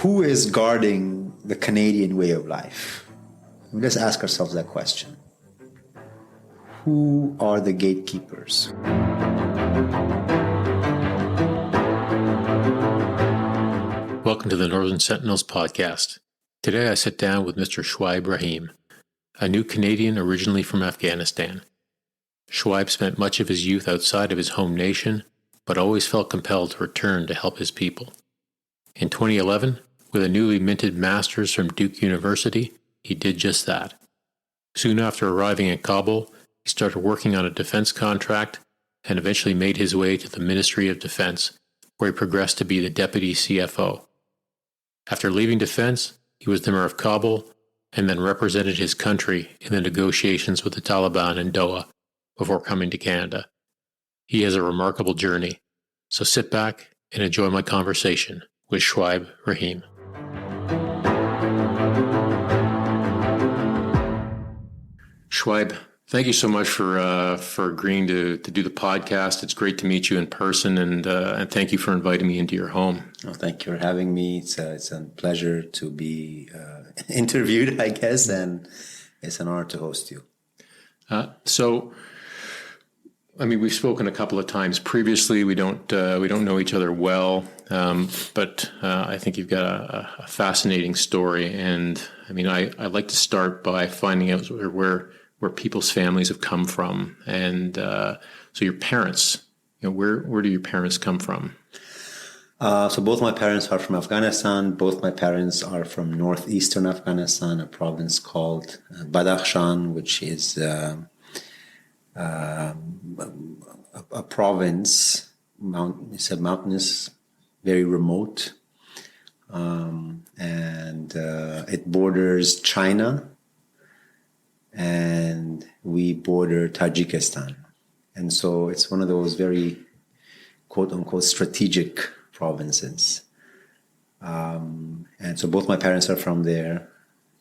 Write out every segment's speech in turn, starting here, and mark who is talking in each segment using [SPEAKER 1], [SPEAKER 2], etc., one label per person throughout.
[SPEAKER 1] who is guarding the Canadian way of life? Let's ask ourselves that question. Who are the gatekeepers?
[SPEAKER 2] Welcome to the Northern Sentinels podcast. Today I sit down with Mr. Shoaib Rahim, a new Canadian originally from Afghanistan. Shoaib spent much of his youth outside of his home nation, but always felt compelled to return to help his people. In 2011, with a newly minted master's from Duke University, he did just that. Soon after arriving in Kabul, he started working on a defense contract and eventually made his way to the Ministry of Defence, where he progressed to be the Deputy CFO. After leaving defense, he was the mayor of Kabul and then represented his country in the negotiations with the Taliban in Doha before coming to Canada. He has a remarkable journey, so sit back and enjoy my conversation with Shoaib Rahim. Shoaib, thank you so much for agreeing to do the podcast. It's great to meet you in person, and thank you for inviting me into your home.
[SPEAKER 1] Oh, thank you for having me. It's a pleasure to be interviewed, I guess, and it's an honor to host you.
[SPEAKER 2] We've spoken a couple of times previously. We don't know each other well, but I think you've got a fascinating story, and I'd like to start by finding out where people's families have come from, and so your parents. Where do your parents come from?
[SPEAKER 1] So both my parents are from Afghanistan. Both my parents are from northeastern Afghanistan, a province called Badakhshan, which is a province. It's a mountainous, very remote, and it borders China, and we border Tajikistan. And so it's one of those very quote-unquote strategic provinces. And so both my parents are from there,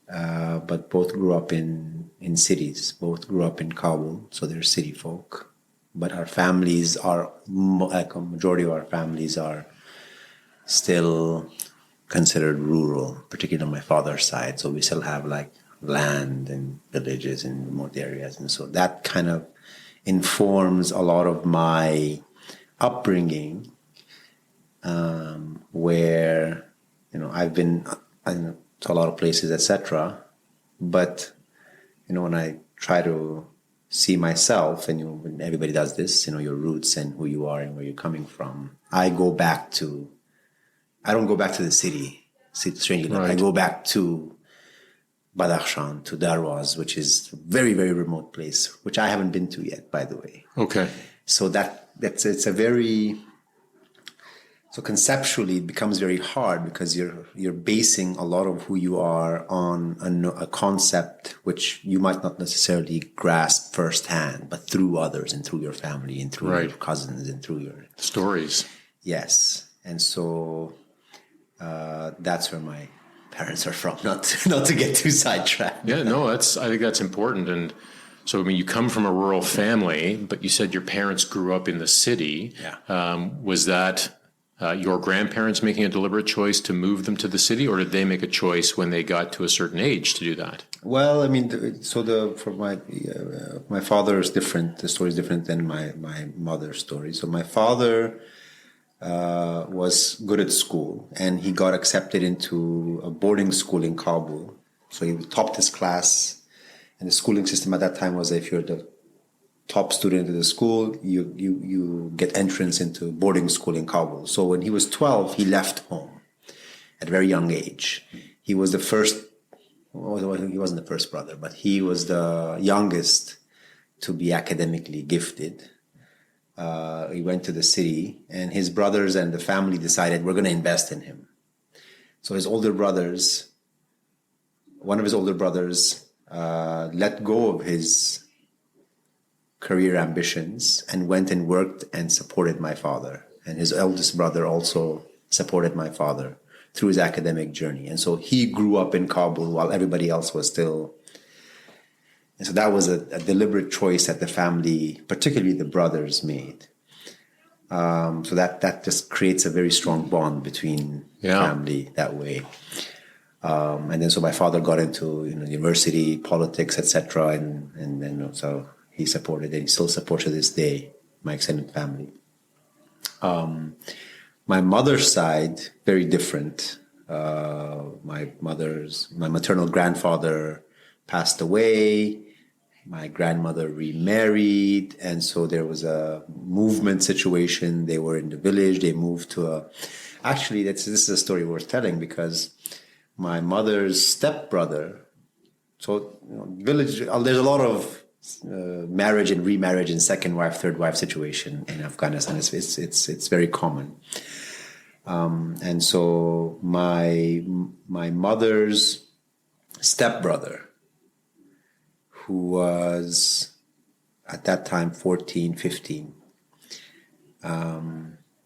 [SPEAKER 1] but both grew up in cities. Both grew up in Kabul, so they're city folk. But our families are, like a majority of our families are still considered rural, particularly on my father's side. So we still have like land and villages in remote areas. And so that kind of informs a lot of my upbringing, where, I've been to a lot of places, etc. But, when I try to see myself, and when everybody does this, your roots and who you are and where you're coming from, I don't go back to the city, strangely enough. I go back to Badakhshan, to Darwaz, which is a very, very remote place, which I haven't been to yet, by the way.
[SPEAKER 2] Okay. So
[SPEAKER 1] so conceptually it becomes very hard, because you're basing a lot of who you are on a concept which you might not necessarily grasp firsthand, but through others and through your family and through your cousins and through your
[SPEAKER 2] stories.
[SPEAKER 1] Yes. And so that's where my parents are from, not to get too sidetracked.
[SPEAKER 2] Yeah, no, I think that's important. And so, you come from a rural family, but you said your parents grew up in the city.
[SPEAKER 1] Yeah.
[SPEAKER 2] Was that your grandparents making a deliberate choice to move them to the city, or did they make a choice when they got to a certain age to do that?
[SPEAKER 1] Well, for my father is different. The story is different than my mother's story. So my father was good at school, and he got accepted into a boarding school in Kabul. So he topped his class, and the schooling system at that time was, if you're the top student of the school, you get entrance into boarding school in Kabul. So when he was 12, he left home at a very young age. He was the first. He wasn't the first brother, but he was the youngest to be academically gifted. He went to the city, and his brothers and the family decided, we're going to invest in him. So one of his older brothers let go of his career ambitions and went and worked and supported my father. And his eldest brother also supported my father through his academic journey. And so he grew up in Kabul while everybody else was still. And so that was a deliberate choice that the family, particularly the brothers, made. So that just creates a very strong bond between family that way. And then so my father got into university, politics, etc. And then so he supported, and he still supports to this day my extended family. My mother's side, very different. My maternal grandfather passed away. My grandmother remarried, and so there was a movement situation. They were in the village. They moved to actually, this is a story worth telling, because my mother's stepbrother, so village, there's a lot of marriage and remarriage and second wife, third wife situation in Afghanistan. It's very common. And so my mother's stepbrother, who was at that time 14, 15,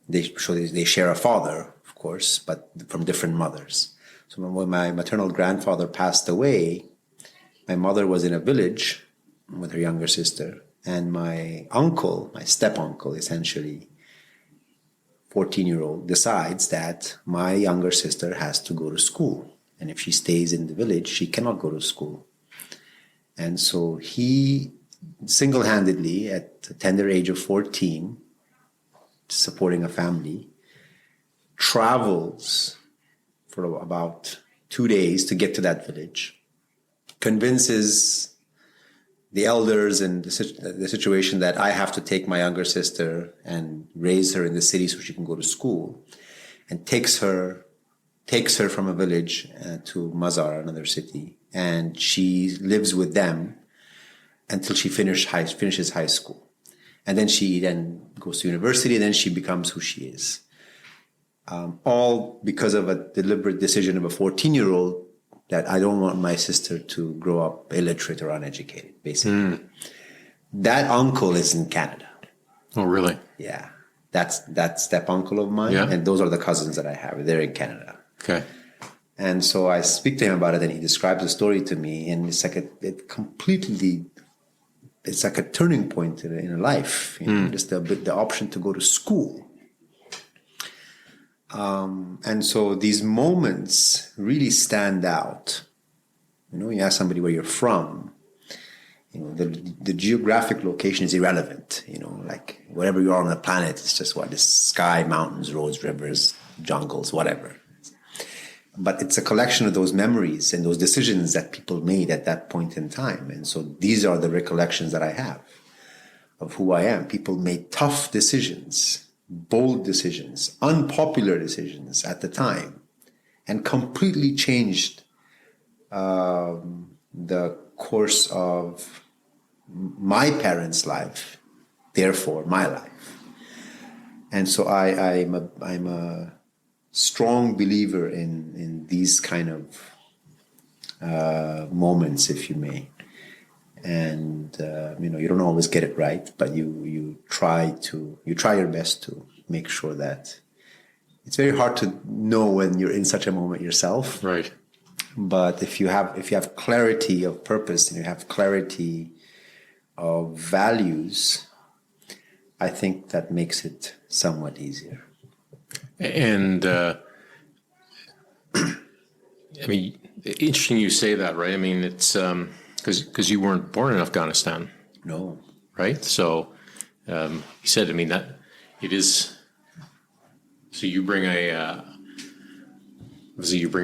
[SPEAKER 1] they share a father, of course, but from different mothers. So when my maternal grandfather passed away, my mother was in a village with her younger sister, and my uncle, my step-uncle essentially, 14-year-old, decides that my younger sister has to go to school. And if she stays in the village, she cannot go to school. And so he single-handedly, at the tender age of 14, supporting a family, travels for about 2 days to get to that village, convinces the elders and the situation that I have to take my younger sister and raise her in the city so she can go to school, and takes her from a village to Mazar, another city, and she lives with them until she finishes high school. And then she goes to university, and then she becomes who she is. All because of a deliberate decision of a 14-year-old that I don't want my sister to grow up illiterate or uneducated, basically. That uncle is in Canada.
[SPEAKER 2] Oh, really?
[SPEAKER 1] Yeah. That's step-uncle of mine, and those are the cousins that I have. They're in Canada.
[SPEAKER 2] Okay.
[SPEAKER 1] And so I speak to him about it, and he describes the story to me, and it's like it's like a turning point in a life. Just the option to go to school. And so these moments really stand out. You ask somebody where you're from, the geographic location is irrelevant. Like wherever you are on the planet, it's just the sky, mountains, roads, rivers, jungles, whatever. But it's a collection of those memories and those decisions that people made at that point in time. And so these are the recollections that I have of who I am. People made tough decisions, bold decisions, unpopular decisions at the time, and completely changed the course of my parents' life, therefore my life. And so I'm a strong believer in these kind of moments, if you may. And you don't always get it right, but you try your best to make sure that it's very hard to know when you're in such a moment yourself.
[SPEAKER 2] Right.
[SPEAKER 1] But if you have clarity of purpose and you have clarity of values, I think that makes it somewhat easier.
[SPEAKER 2] And interesting you say that, right? I mean, it's because you weren't born in Afghanistan.
[SPEAKER 1] No.
[SPEAKER 2] Right? So you said, that it is. So you bring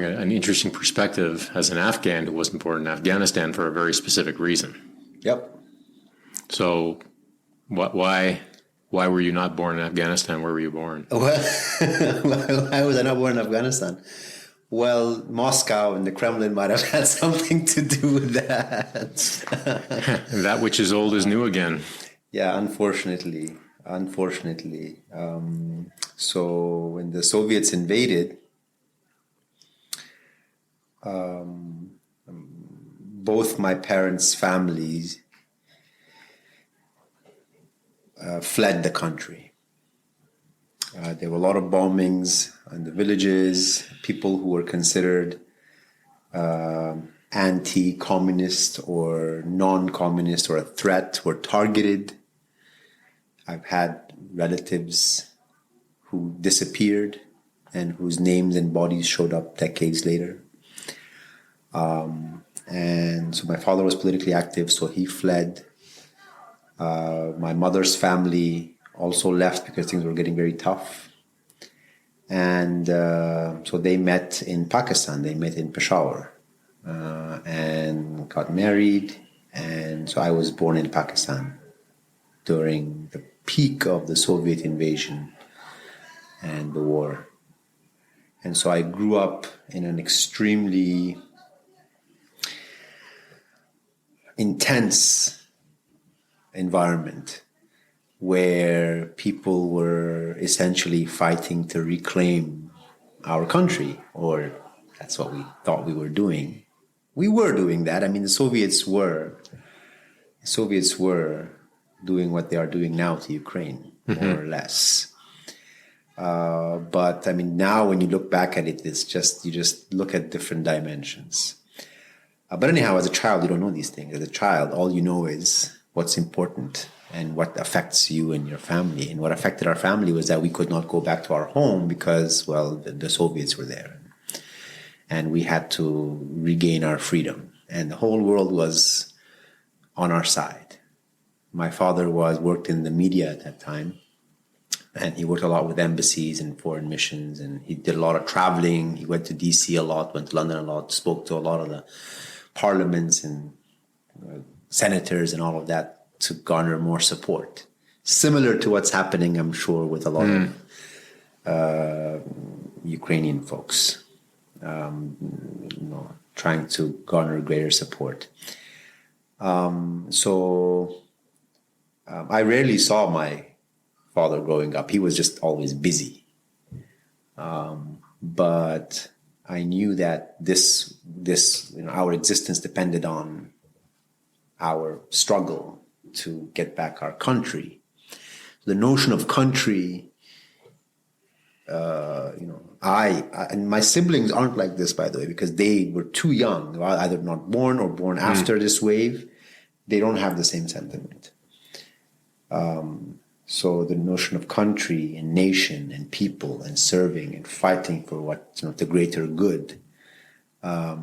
[SPEAKER 2] an interesting perspective as an Afghan who wasn't born in Afghanistan for a very specific reason.
[SPEAKER 1] Yep.
[SPEAKER 2] So why were you not born in Afghanistan? Where were you born?
[SPEAKER 1] Well, why was I not born in Afghanistan? Well, Moscow and the Kremlin might have had something to do with that.
[SPEAKER 2] That which is old is new again.
[SPEAKER 1] Yeah, unfortunately. So when the Soviets invaded, both my parents' families fled the country. There were a lot of bombings in the villages. People who were considered anti-communist or non-communist or a threat were targeted. I've had relatives who disappeared and whose names and bodies showed up decades later. And so my father was politically active, so he fled. My mother's family also left because things were getting very tough. And so they met in Pakistan. They met in Peshawar and got married. And so I was born in Pakistan during the peak of the Soviet invasion and the war. And so I grew up in an extremely intense environment where people were essentially fighting to reclaim our country, or that's what we thought we were doing. We were doing that. I mean, the Soviets were doing what they are doing now to Ukraine, more or less. But I mean, now when you look back at it, it's just, you just look at different dimensions. But anyhow, as a child, you don't know these things. As a child, all you know is what's important and what affects you and your family. And what affected our family was that we could not go back to our home because, well, the Soviets were there. And we had to regain our freedom. And the whole world was on our side. My father worked in the media at that time. And he worked a lot with embassies and foreign missions. And he did a lot of traveling. He went to DC a lot, went to London a lot, spoke to a lot of the parliaments and senators and all of that to garner more support. Similar to what's happening, I'm sure, with a lot of Ukrainian folks, trying to garner greater support. So I rarely saw my father growing up. He was just always busy. But I knew that this our existence depended on our struggle to get back our country. The notion of country, I and my siblings aren't like this, by the way, because they were too young. They were either not born or born after this wave. They don't have the same sentiment. So the notion of country and nation and people and serving and fighting for what, the greater good,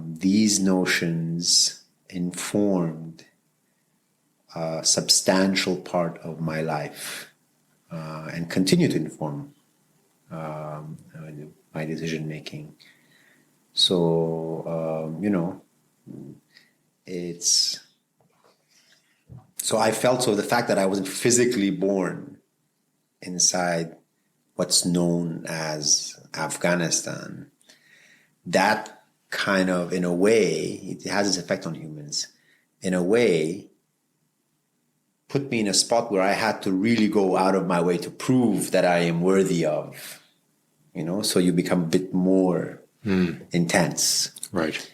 [SPEAKER 1] these notions informed a substantial part of my life and continue to inform my decision making. So, so I felt the fact that I wasn't physically born inside what's known as Afghanistan, that kind of, in a way, it has its effect on humans, in a way, put me in a spot where I had to really go out of my way to prove that I am worthy of, so you become a bit more intense. Right.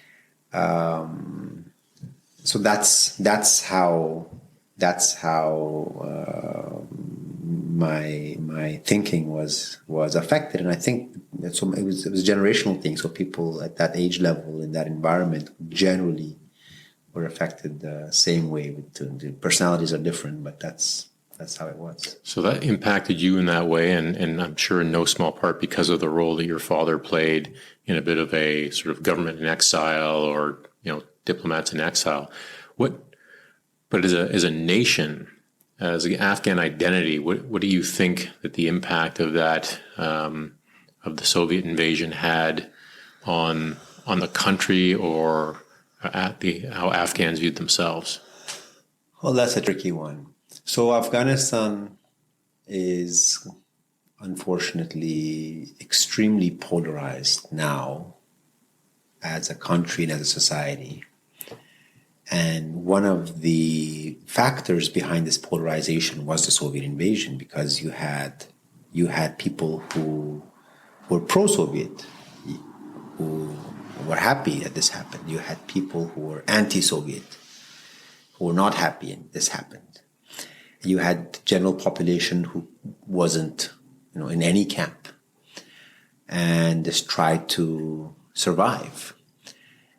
[SPEAKER 1] So that's how my thinking was affected, and I think that it was a generational thing. So people at that age level in that environment generally were affected the same way. The personalities are different, but that's how it was.
[SPEAKER 2] So that impacted you in that way, and I'm sure in no small part because of the role that your father played in a bit of a sort of government in exile or diplomats in exile. But as a nation, as an Afghan identity, what do you think that the impact of that of the Soviet invasion had on the country or how Afghans viewed themselves?
[SPEAKER 1] Well, that's a tricky one. So Afghanistan is unfortunately extremely polarized now as a country and as a society. And one of the factors behind this polarization was the Soviet invasion, because you had people who were pro-Soviet, who were happy that this happened. You had people who were anti-Soviet, who were not happy and this happened. You had the general population who wasn't, in any camp, and just tried to survive.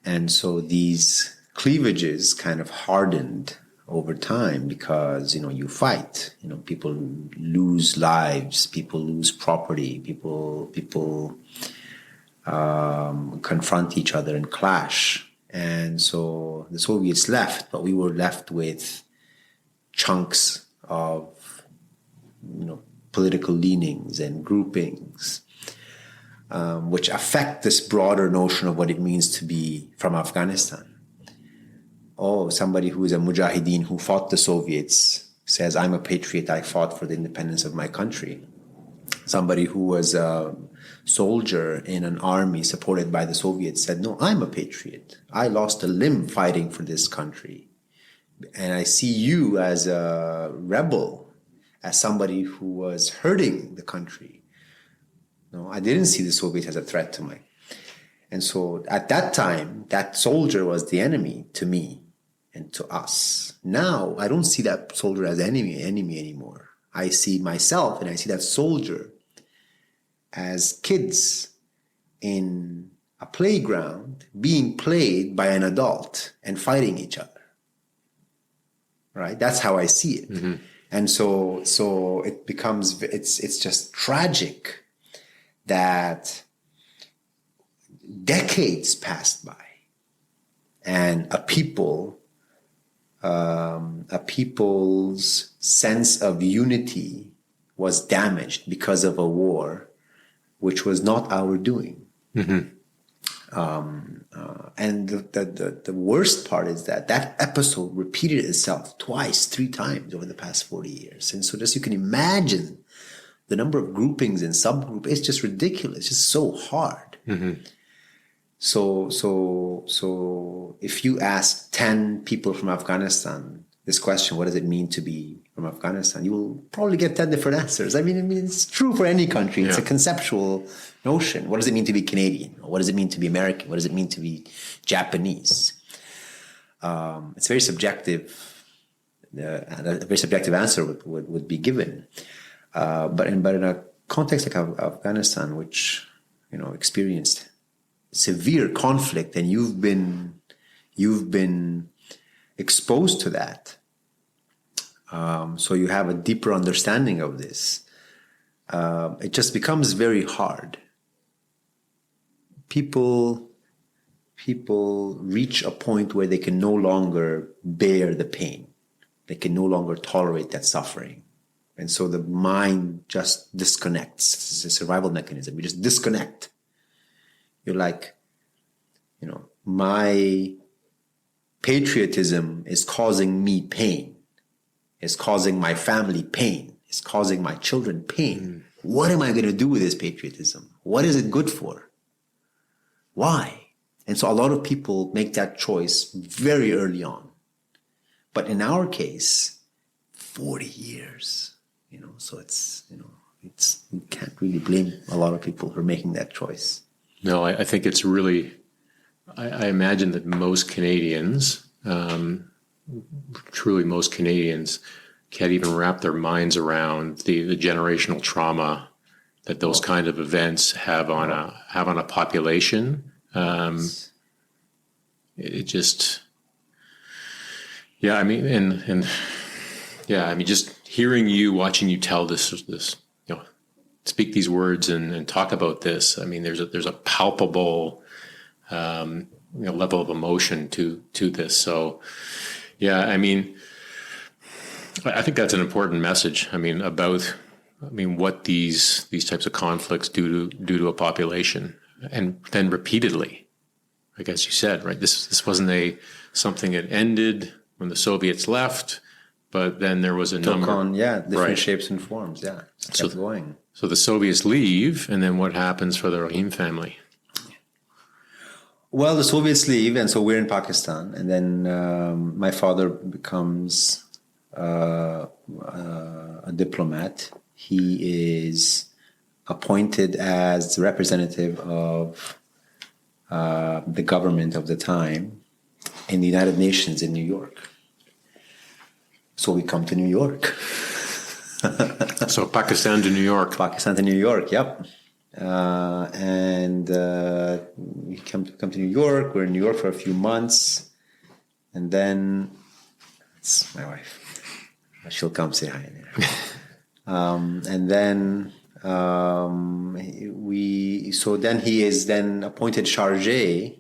[SPEAKER 1] And so these cleavages kind of hardened over time because, you fight, people lose lives, people lose property, people confront each other and clash. And so the Soviets left, but we were left with chunks of, political leanings and groupings, which affect this broader notion of what it means to be from Afghanistan. Oh, somebody who is a mujahideen who fought the Soviets says, I'm a patriot, I fought for the independence of my country. Somebody who was a soldier in an army supported by the Soviets said, no, I'm a patriot. I lost a limb fighting for this country. And I see you as a rebel, as somebody who was hurting the country. No, I didn't see the Soviets as a threat to my. And so at that time, that soldier was the enemy to me and to us. Now, I don't see that soldier as enemy anymore. I see myself and I see that soldier as kids in a playground being played by an adult and fighting each other. Right? That's how I see it. Mm-hmm. And so it becomes, it's just tragic that decades passed by and a people's sense of unity was damaged because of a war which was not our doing. Mm-hmm. And the worst part is that episode repeated itself twice, 3 times over the past 40 years. And so just you can imagine the number of groupings and subgroups. It's just ridiculous. It's just so hard. Mm-hmm. So if you ask 10 people from Afghanistan this question, what does it mean to be from Afghanistan? You will probably get 10 different answers. I mean, it's true for any country. It's a conceptual notion. What does it mean to be Canadian? What does it mean to be American? What does it mean to be Japanese? It's very subjective. And a very subjective answer would be given. But in a context like Afghanistan, which experienced severe conflict, and you've been exposed to that, so you have a deeper understanding of this. It just becomes very hard. People reach a point where they can no longer bear the pain. They can no longer tolerate that suffering. And so the mind just disconnects. It's a survival mechanism. You just disconnect. You're like, my patriotism is causing me pain. It's causing my family pain. It's causing my children pain. Mm. What am I going to do with this patriotism? What is it good for? Why? And so a lot of people make that choice very early on. But in our case, 40 years, so it's you can't really blame a lot of people for making that choice.
[SPEAKER 2] No, I think it's really, I imagine that most Canadians, truly most Canadians, can't even wrap their minds around the generational trauma that those kind of events have on a population. It just, just hearing you, watching you tell this, speak these words and talk about this. I mean, there's a palpable, level of emotion to this. So, I think that's an important message. About what these types of conflicts do to a population, and then repeatedly, like as you said, right? This wasn't something that ended when the Soviets left, but then there was a number
[SPEAKER 1] on different shapes and forms. Yeah, just kept going.
[SPEAKER 2] So the Soviets leave, and then what happens for the Rahim family?
[SPEAKER 1] Well, the Soviets leave, and so we're in Pakistan, and then my father becomes a diplomat. He is appointed as the representative of the government of the time in the United Nations in New York. So we come to New York.
[SPEAKER 2] So Pakistan to New York.
[SPEAKER 1] Pakistan to New York, yep. And we come to New York. We're in New York for a few months. And then, It's my wife. She'll come say hi. And then then he is then appointed chargé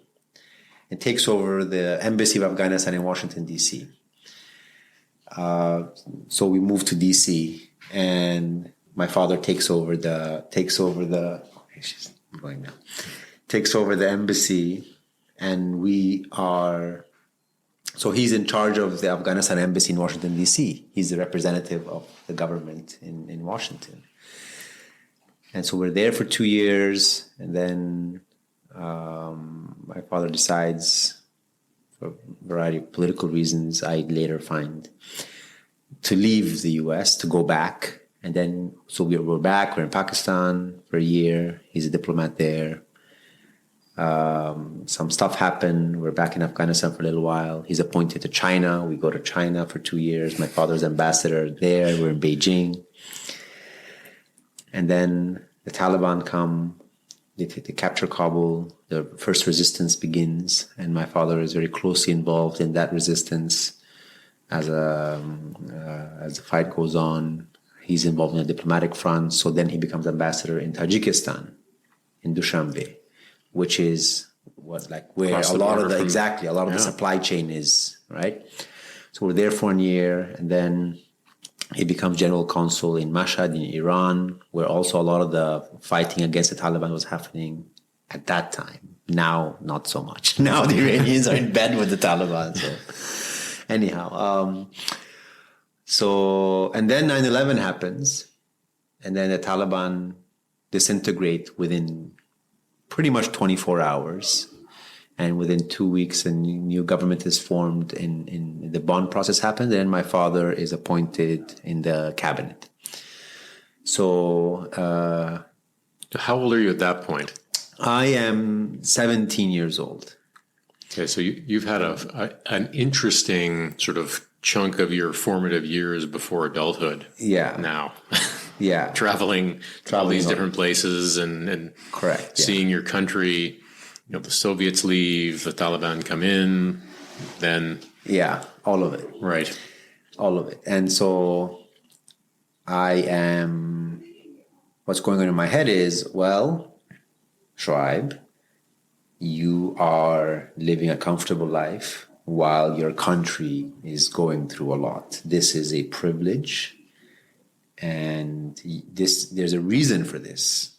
[SPEAKER 1] and takes over the embassy of Afghanistan in Washington, D.C. So we moved to D.C. and my father takes over the embassy, and so he's in charge of the Afghanistan embassy in Washington, D.C. He's the representative of the government in Washington. And so we're there for 2 years, and then my father decides, for a variety of political reasons, I later find, to leave the U.S., to go back. And then, so we're back, we're in Pakistan for a year. He's a diplomat there. Some stuff happened. We're back in Afghanistan for a little while. He's appointed to China. We go to China for 2 years. My father's ambassador there. We're in Beijing. And then the Taliban come. They capture Kabul. The first resistance begins. And my father is very closely involved in that resistance as the fight goes on. He's involved in a diplomatic front. So then he becomes ambassador in Tajikistan, in Dushanbe, which is where a lot of the supply chain is, right? So we're there for a year, and then he becomes general consul in Mashhad in Iran, where also a lot of the fighting against the Taliban was happening at that time. Now, not so much. Now the Iranians are in bed with the Taliban. So anyhow, and then 9/11 happens, and then the Taliban disintegrate within pretty much 24 hours. And within 2 weeks, a new government is formed, in the bond process happened, and my father is appointed in the cabinet. So,
[SPEAKER 2] how old are you at that point?
[SPEAKER 1] I am 17 years old.
[SPEAKER 2] Okay, so you've had an interesting sort of chunk of your formative years before adulthood.
[SPEAKER 1] Yeah.
[SPEAKER 2] Now.
[SPEAKER 1] Yeah.
[SPEAKER 2] Traveling to all these different places and
[SPEAKER 1] correct.
[SPEAKER 2] Seeing your country, the Soviets leave, the Taliban come in, then...
[SPEAKER 1] Yeah, all of it.
[SPEAKER 2] Right.
[SPEAKER 1] All of it. And so what's going on in my head is, well, Shoaib, you are living a comfortable life while your country is going through a lot. This is a privilege. And there's a reason for this.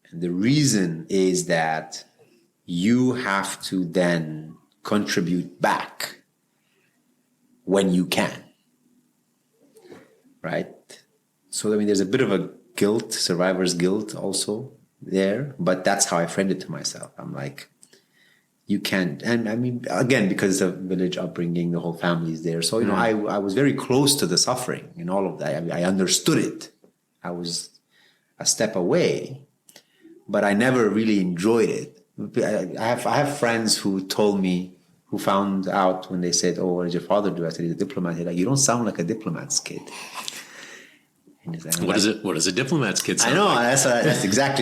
[SPEAKER 1] And the reason is that you have to then contribute back when you can. Right? So, there's a bit of a guilt, survivor's guilt also there. But that's how I framed it to myself. I'm like, you can't. And again, because of village upbringing, the whole family's there. So, I was very close to the suffering and all of that. I understood it. I was a step away, but I never really enjoyed it. I have friends who told me, who found out when they said, "Oh, what did your father do?" I said, "He's a diplomat." They're like, "You don't sound like a diplomat's kid."
[SPEAKER 2] What does a diplomat's kid sound
[SPEAKER 1] like? I know,
[SPEAKER 2] like?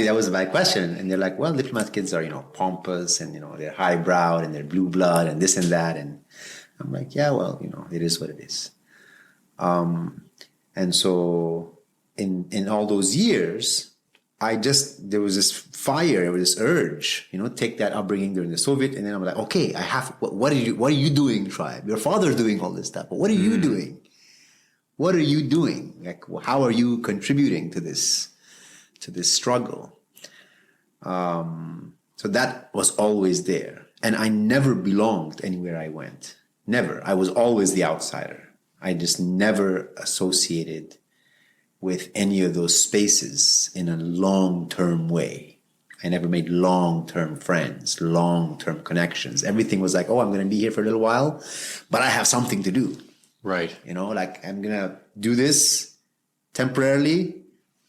[SPEAKER 1] that was my question. And they're like, well, diplomat kids are, pompous and, they're highbrowed and they're blue blood and this and that. And I'm like, yeah, well, it is what it is. And so in all those years, there was this fire, there was this urge, take that upbringing during the Soviet. And then I'm like, okay, what are you doing, Shoaib? Your father's doing all this stuff, but what are you doing? What are you doing? Like, how are you contributing to this struggle? So that was always there. And I never belonged anywhere I went. Never. I was always the outsider. I just never associated with any of those spaces in a long-term way. I never made long-term friends, long-term connections. Everything was like, oh, I'm going to be here for a little while, but I have something to do.
[SPEAKER 2] Right.
[SPEAKER 1] I'm going to do this temporarily,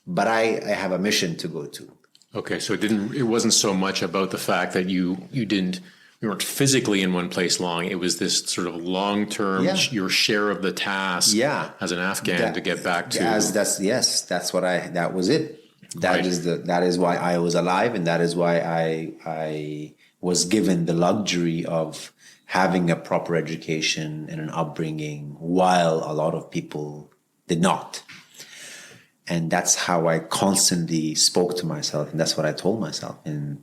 [SPEAKER 1] but I have a mission to go to.
[SPEAKER 2] Okay. So it wasn't so much about the fact that you weren't physically in one place long. It was this sort of long-term, your share of the task as an Afghan to get back to.
[SPEAKER 1] That was it. That is why I was alive. And that is why I was given the luxury of having a proper education and an upbringing, while a lot of people did not. And that's how I constantly spoke to myself, and that's what I told myself. And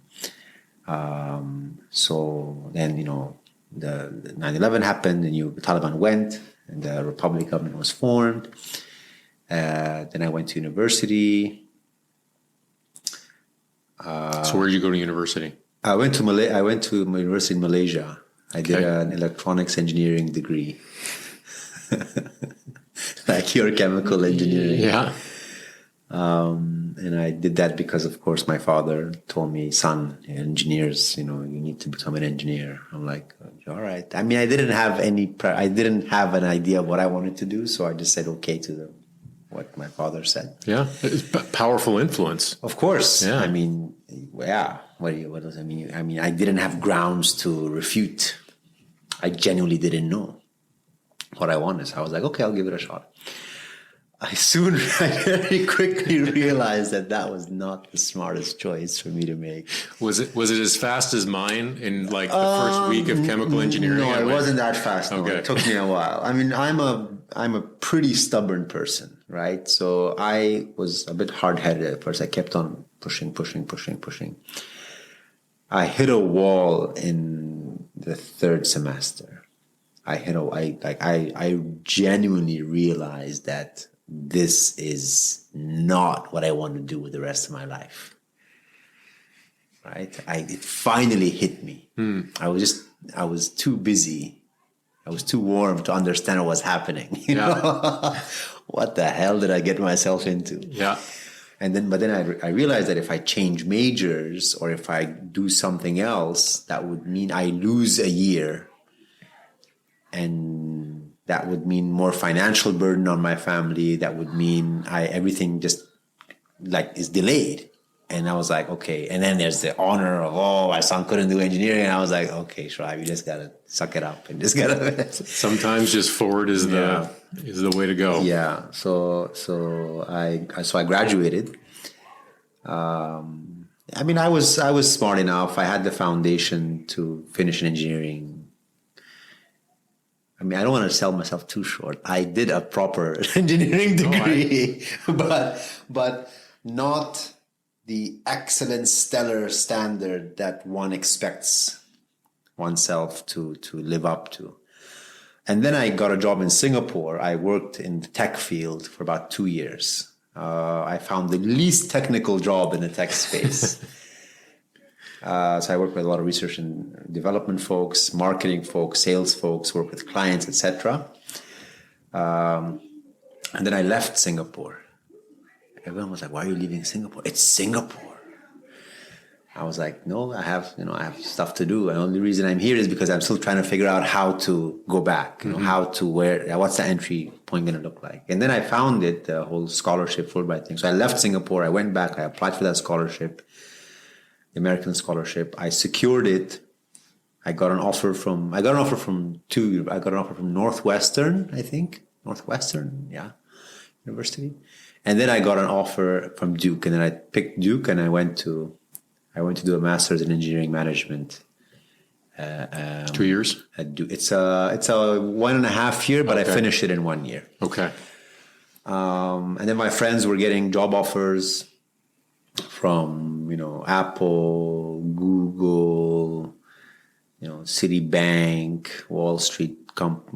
[SPEAKER 1] so then, the 9/11 happened, the Taliban went, and the Republic government was formed. Then I went to university.
[SPEAKER 2] So where did you go to university?
[SPEAKER 1] I went to university in Malaysia. I did an electronics engineering degree, like your chemical engineering.
[SPEAKER 2] Yeah.
[SPEAKER 1] And I did that because, of course, my father told me, son, engineers, you need to become an engineer. I'm like, all right. I mean, I didn't have an idea of what I wanted to do. So I just said, okay, to what my father said.
[SPEAKER 2] Yeah. It's powerful influence.
[SPEAKER 1] Of course.
[SPEAKER 2] Yeah.
[SPEAKER 1] I mean, yeah. What does that mean? I mean, I didn't have grounds to refute. I genuinely didn't know what I wanted. So I was like, okay, I'll give it a shot. I very quickly realized that was not the smartest choice for me to make.
[SPEAKER 2] Was it as fast as mine in like the first week of chemical engineering?
[SPEAKER 1] No, it wasn't that fast. No.
[SPEAKER 2] Okay.
[SPEAKER 1] It took me a while. I mean, I'm a pretty stubborn person, right? So I was a bit hard-headed at first. I kept on pushing. I hit a wall in the third semester. I genuinely realized that this is not what I want to do with the rest of my life. Right? It finally hit me. I was too busy. I was too warm to understand what was happening. You know? What the hell did I get myself into?
[SPEAKER 2] Yeah.
[SPEAKER 1] But then I realized that if I change majors or if I do something else, that would mean I lose a year. And that would mean more financial burden on my family. That would mean everything just is delayed. And I was like, okay. And then there's the honor of, my son couldn't do engineering. And I was like, okay, Shoaib, you just gotta suck it up and just gotta.
[SPEAKER 2] Sometimes just forward is the way to go.
[SPEAKER 1] Yeah. So I graduated. I mean, I was smart enough. I had the foundation to finish in engineering. I mean, I don't want to sell myself too short. I did a proper engineering degree, but not the excellent, stellar standard that one expects oneself to live up to. And then I got a job in Singapore. I worked in the tech field for about 2 years. I found the least technical job in the tech space. So I work with a lot of research and development folks, marketing folks, sales folks, work with clients, etc. And then I left Singapore. Everyone was like, "Why are you leaving Singapore?" It's Singapore. I was like, "No, I have stuff to do. And the only reason I'm here is because I'm still trying to figure out how to go back. What's the entry point going to look like?" And then I found it, the whole scholarship Fulbright thing. So I left Singapore. I went back. I applied for that scholarship. American scholarship. I secured it. I got an offer from Northwestern, I think. University. And then I got an offer from Duke, and then I picked Duke, and I went to do a master's in engineering management.
[SPEAKER 2] 2 years?
[SPEAKER 1] At Duke. It's a 1.5 year, but okay. I finished it in 1 year.
[SPEAKER 2] Okay.
[SPEAKER 1] And then my friends were getting job offers from Apple, Google, Citibank, Wall Street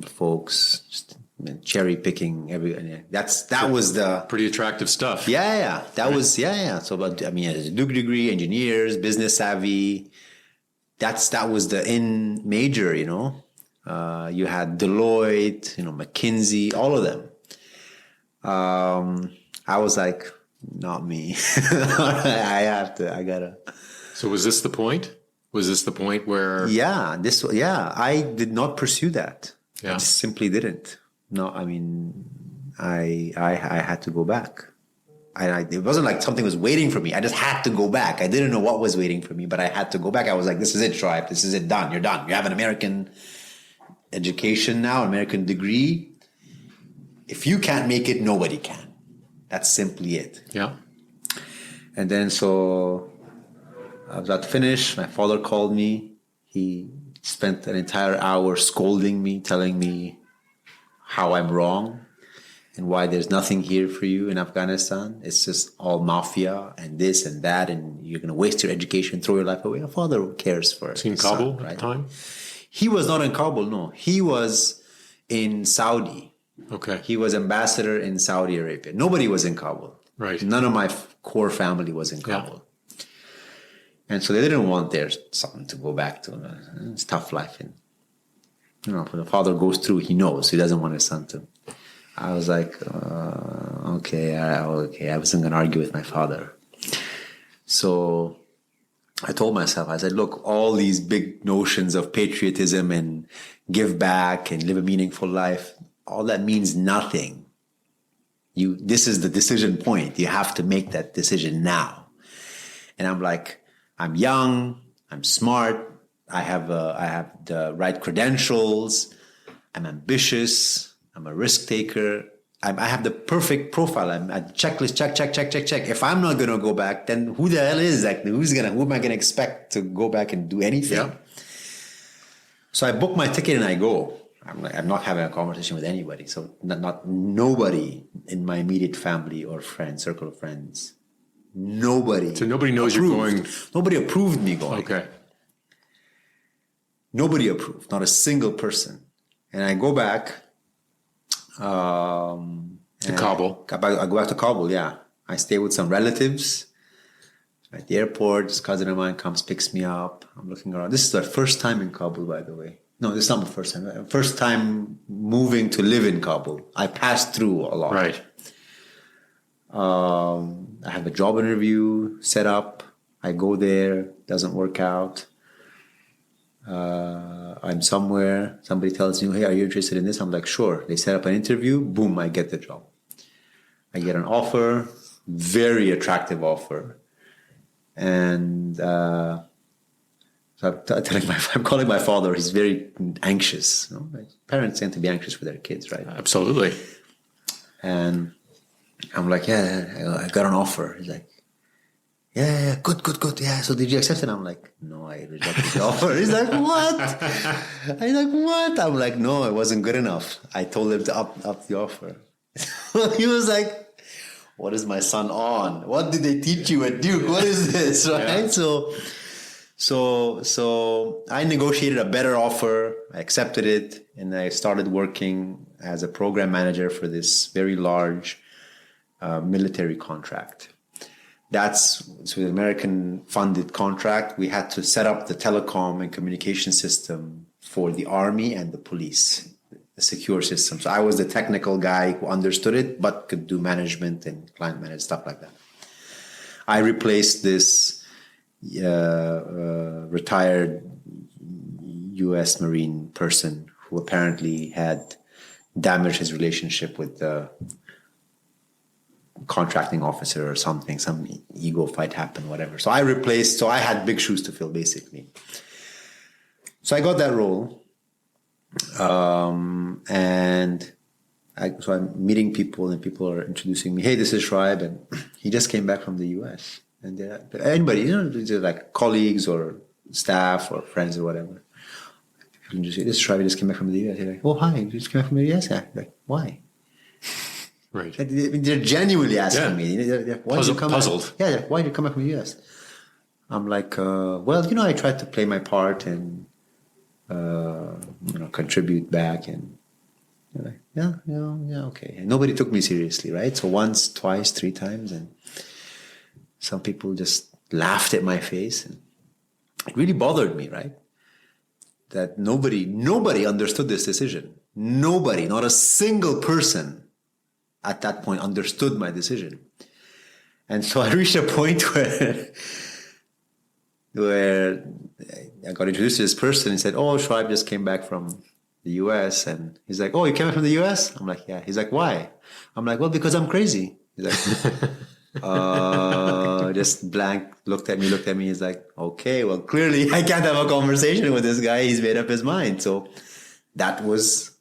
[SPEAKER 1] folks, just cherry picking that was the
[SPEAKER 2] pretty attractive stuff.
[SPEAKER 1] Yeah. That was. So, but I mean, as a Duke degree, engineers, business savvy. That was the in major. You had Deloitte, McKinsey, all of them. I was like, not me. I gotta.
[SPEAKER 2] So was this the point? Was this the point where?
[SPEAKER 1] Yeah, I did not pursue that.
[SPEAKER 2] Yeah.
[SPEAKER 1] I just simply didn't. No, I mean, I had to go back. It wasn't like something was waiting for me. I just had to go back. I didn't know what was waiting for me, but I had to go back. I was like, this is it, Shoaib. This is it. Done. You're done. You have an American education now, American degree. If you can't make it, nobody can. That's simply it.
[SPEAKER 2] Yeah.
[SPEAKER 1] And then so I was about to finish. My father called me. He spent an entire hour scolding me, telling me how I'm wrong and why there's nothing here for you in Afghanistan. It's just all mafia and this and that, and you're going to waste your education, throw your life away. A father cares for
[SPEAKER 2] Was he in
[SPEAKER 1] his
[SPEAKER 2] Kabul
[SPEAKER 1] son,
[SPEAKER 2] at
[SPEAKER 1] right?
[SPEAKER 2] the time?
[SPEAKER 1] He was not in Kabul, no. He was in Saudi.
[SPEAKER 2] Okay.
[SPEAKER 1] He was ambassador in Saudi Arabia. Nobody was in Kabul.
[SPEAKER 2] Right.
[SPEAKER 1] None of my core family was in Kabul. And so they didn't want their son to go back to it's tough life. And, when the father goes through, he knows. He doesn't want his son to. I was like, okay. I wasn't going to argue with my father. So I told myself, I said, look, all these big notions of patriotism and give back and live a meaningful life, all that means nothing. This is the decision point. You have to make that decision now. And I'm like, I'm young, I'm smart, I have the right credentials, I'm ambitious, I'm a risk taker, I have the perfect profile. I'm at checklist, check. If I'm not going to go back, then who the hell is that? Who am I going to expect to go back and do anything?
[SPEAKER 2] Yeah.
[SPEAKER 1] So I book my ticket and I go. I'm not having a conversation with anybody. So not nobody in my immediate family or circle of friends. Nobody.
[SPEAKER 2] So nobody knows
[SPEAKER 1] approved.
[SPEAKER 2] you're going.
[SPEAKER 1] Nobody approved me going.
[SPEAKER 2] Okay.
[SPEAKER 1] Nobody approved. Not a single person. And I go back.
[SPEAKER 2] To Kabul.
[SPEAKER 1] I go back to Kabul, yeah. I stay with some relatives at the airport. This cousin of mine comes, picks me up. I'm looking around. This is the first time in Kabul, by the way. No, this is not the first time. First time moving to live in Kabul. I passed through a lot.
[SPEAKER 2] Right.
[SPEAKER 1] I have a job interview set up. I go there. Doesn't work out. I'm somewhere. Somebody tells me, hey, are you interested in this? I'm like, sure. They set up an interview. Boom, I get the job. I get an offer. Very attractive offer. And so I'm calling my father. He's very anxious. Parents tend to be anxious for their kids, right?
[SPEAKER 2] Absolutely.
[SPEAKER 1] And I'm like, yeah, I got an offer. He's like, yeah, good. Yeah, so did you accept it? I'm like, no, I rejected the offer. He's like, what? I'm like, no, it wasn't good enough. I told him to up the offer. He was like, what is my son on? What did they teach you at Duke? What is this, right? Yeah. So I negotiated a better offer. I accepted it, and I started working as a program manager for this very large military contract. That's an American-funded contract. We had to set up the telecom and communication system for the army and the police, a secure system. So I was the technical guy who understood it, but could do management and client management, stuff like that. I replaced this retired U.S. Marine person who apparently had damaged his relationship with the contracting officer or something, some ego fight happened, whatever. So I had big shoes to fill, basically. So I got that role. And so I'm meeting people, and people are introducing me. Hey, this is Shoaib, and he just came back from the U.S. And anybody, like colleagues or staff or friends or whatever. People just say, this is Shoaib, just came back from the U.S. They're like, oh, hi, you just came back from the U.S.? Yeah. Like, why?
[SPEAKER 2] Right.
[SPEAKER 1] They're genuinely asking me. Why did you come
[SPEAKER 2] puzzled.
[SPEAKER 1] Back? Yeah, why did you come back from the U.S.? I'm like, well, I tried to play my part and contribute back, and like, yeah, okay. And nobody took me seriously, right? So once, twice, 3 times, and some people just laughed at my face, and it really bothered me, right? That nobody understood this decision. Nobody, not a single person at that point understood my decision. And so I reached a point where I got introduced to this person and said, oh, Shoaib just came back from the U.S. And he's like, oh, you came back from the U.S.? I'm like, yeah. He's like, why? I'm like, well, because I'm crazy. He's like, just blank, looked at me. He's like, okay, well, clearly I can't have a conversation with this guy. He's made up his mind. So that was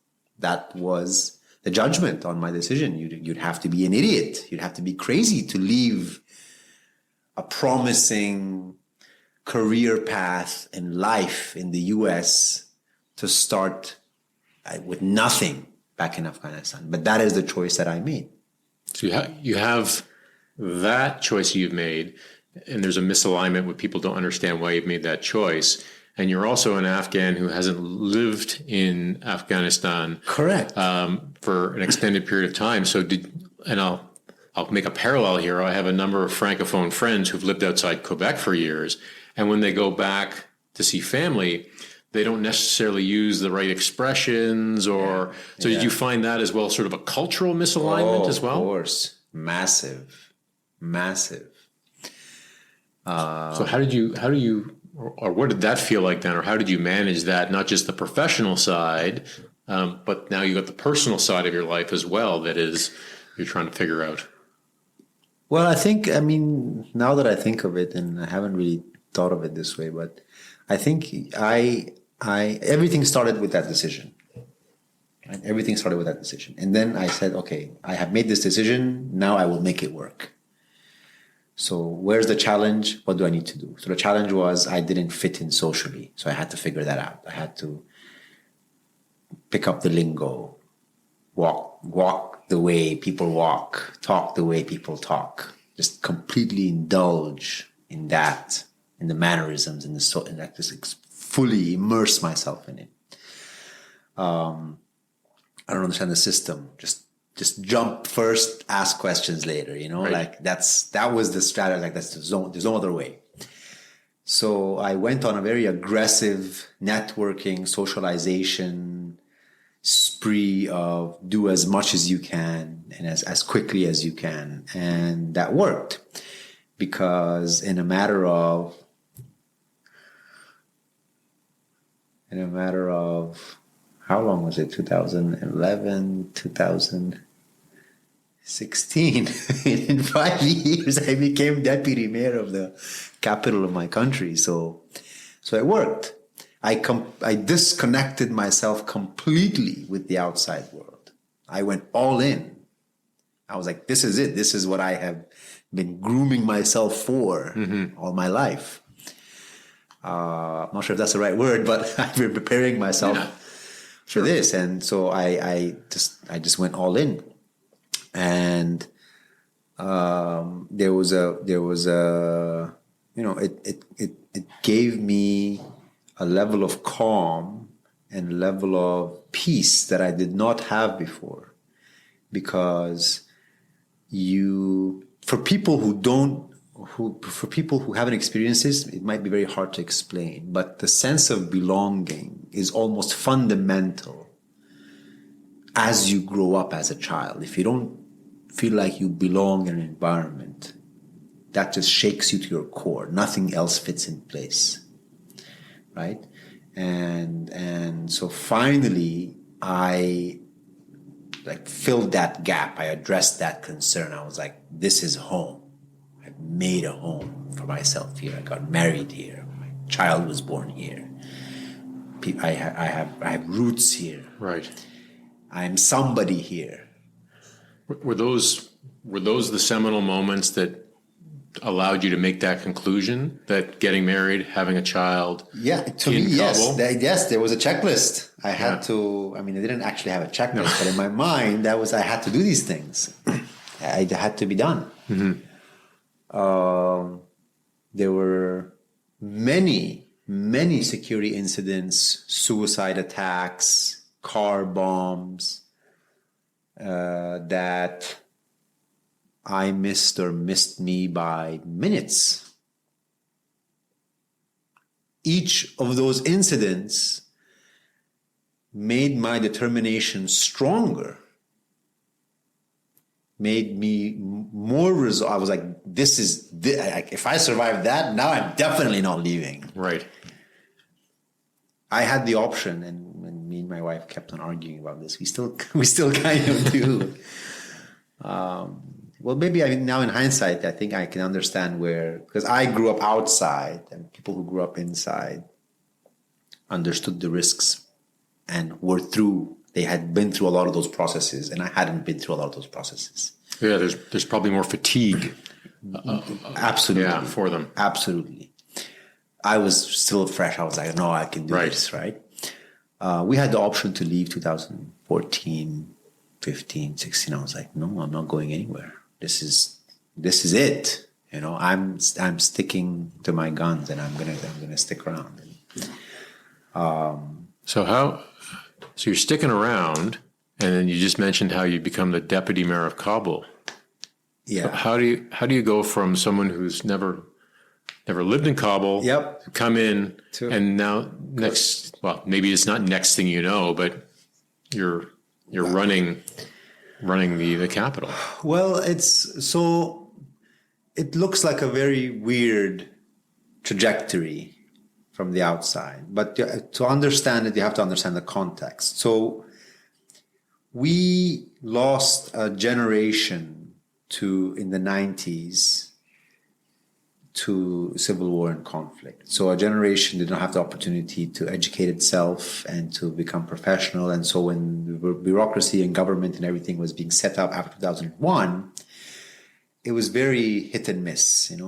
[SPEAKER 1] the judgment on my decision. You'd have to be an idiot. You'd have to be crazy to leave a promising career path in life in the US to start with nothing back in Afghanistan. But that is the choice that I made.
[SPEAKER 2] So you have that choice you've made, and there's a misalignment where people don't understand why you've made that choice. And you're also an Afghan who hasn't lived in Afghanistan,
[SPEAKER 1] correct,
[SPEAKER 2] for an extended period of time. So I'll make a parallel here. I have a number of Francophone friends who've lived outside Quebec for years, and when they go back to see family, they don't necessarily use the right expressions or so. Did you find that as well, sort of a cultural misalignment as well?
[SPEAKER 1] Of course, massive.
[SPEAKER 2] So how do you or what did that feel like then, or how did you manage that, not just the professional side, but now you got the personal side of your life as well that is you're trying to figure out?
[SPEAKER 1] Well, I mean, now that I think of it, and I haven't really thought of it this way, but I think everything started with that decision. Right? Everything started with that decision. And then I said, okay, I have made this decision. Now I will make it work. So where's the challenge? What do I need to do? So the challenge was I didn't fit in socially. So I had to figure that out. I had to pick up the lingo, walk the way people walk, talk the way people talk, just completely indulge in that, in the mannerisms, and just fully immerse myself in it. I don't understand the system. Just jump first, ask questions later, right. Like that was the strategy. Like there's no other way. So I went on a very aggressive networking, socialization spree of do as much as you can and as quickly as you can. And that worked because in a matter of how long was it? 2011, 2016. In 5 years, I became deputy mayor of the capital of my country. So it worked. I disconnected myself completely with the outside world. I went all in. I was like, this is it. This is what I have been grooming myself for all my life. I'm not sure if that's the right word, but I've been preparing myself for this. And so I just went all in. And there was a it gave me a level of calm and a level of peace that I did not have before, because for people who haven't experienced this, it might be very hard to explain, but the sense of belonging is almost fundamental as you grow up as a child. If you don't feel like you belong in an environment, that just shakes you to your core. Nothing else fits in place, right? And so finally, I filled that gap. I addressed that concern. I was like, this is home. I've made a home for myself here. I got married here. My child was born here. I have roots here.
[SPEAKER 2] Right.
[SPEAKER 1] I'm somebody here.
[SPEAKER 2] Were those the seminal moments that allowed you to make that conclusion, that getting married, having a child?
[SPEAKER 1] Yeah, to me,
[SPEAKER 2] Kabul?
[SPEAKER 1] Yes, there was a checklist. I had to. I mean, I didn't actually have a checklist, but in my mind, I had to do these things. I had to be done. Mm-hmm. There were many security incidents, suicide attacks, car bombs that I missed me by minutes. Each of those incidents made my determination stronger, made me more resolved. I was like, if I survive that, now I'm definitely not leaving.
[SPEAKER 2] Right.
[SPEAKER 1] I had the option, and me and my wife kept on arguing about this. We still kind of do. Well, maybe now in hindsight, I think I can understand because I grew up outside, and people who grew up inside understood the risks and they had been through a lot of those processes, and I hadn't been through a lot of those processes.
[SPEAKER 2] Yeah, there's probably more fatigue.
[SPEAKER 1] Absolutely.
[SPEAKER 2] For them.
[SPEAKER 1] Absolutely. I was still fresh. I was like, no, I can do this, right? We had the option to leave 2014, 15, 16. I was like, no, I'm not going anywhere. This is it. I'm sticking to my guns, and I'm gonna stick around.
[SPEAKER 2] So you're sticking around, and then you just mentioned how you become the deputy mayor of Kabul.
[SPEAKER 1] Yeah.
[SPEAKER 2] So how do you go from someone who's never lived in Kabul, come in, and now maybe it's not next thing you know, but you're running the capital.
[SPEAKER 1] Well, it looks like a very weird trajectory from the outside, but to understand it, you have to understand the context. So we lost a generation in the 90s to civil war and conflict. So a generation did not have the opportunity to educate itself and to become professional. And so when the bureaucracy and government and everything was being set up after 2001, it was very hit and miss. It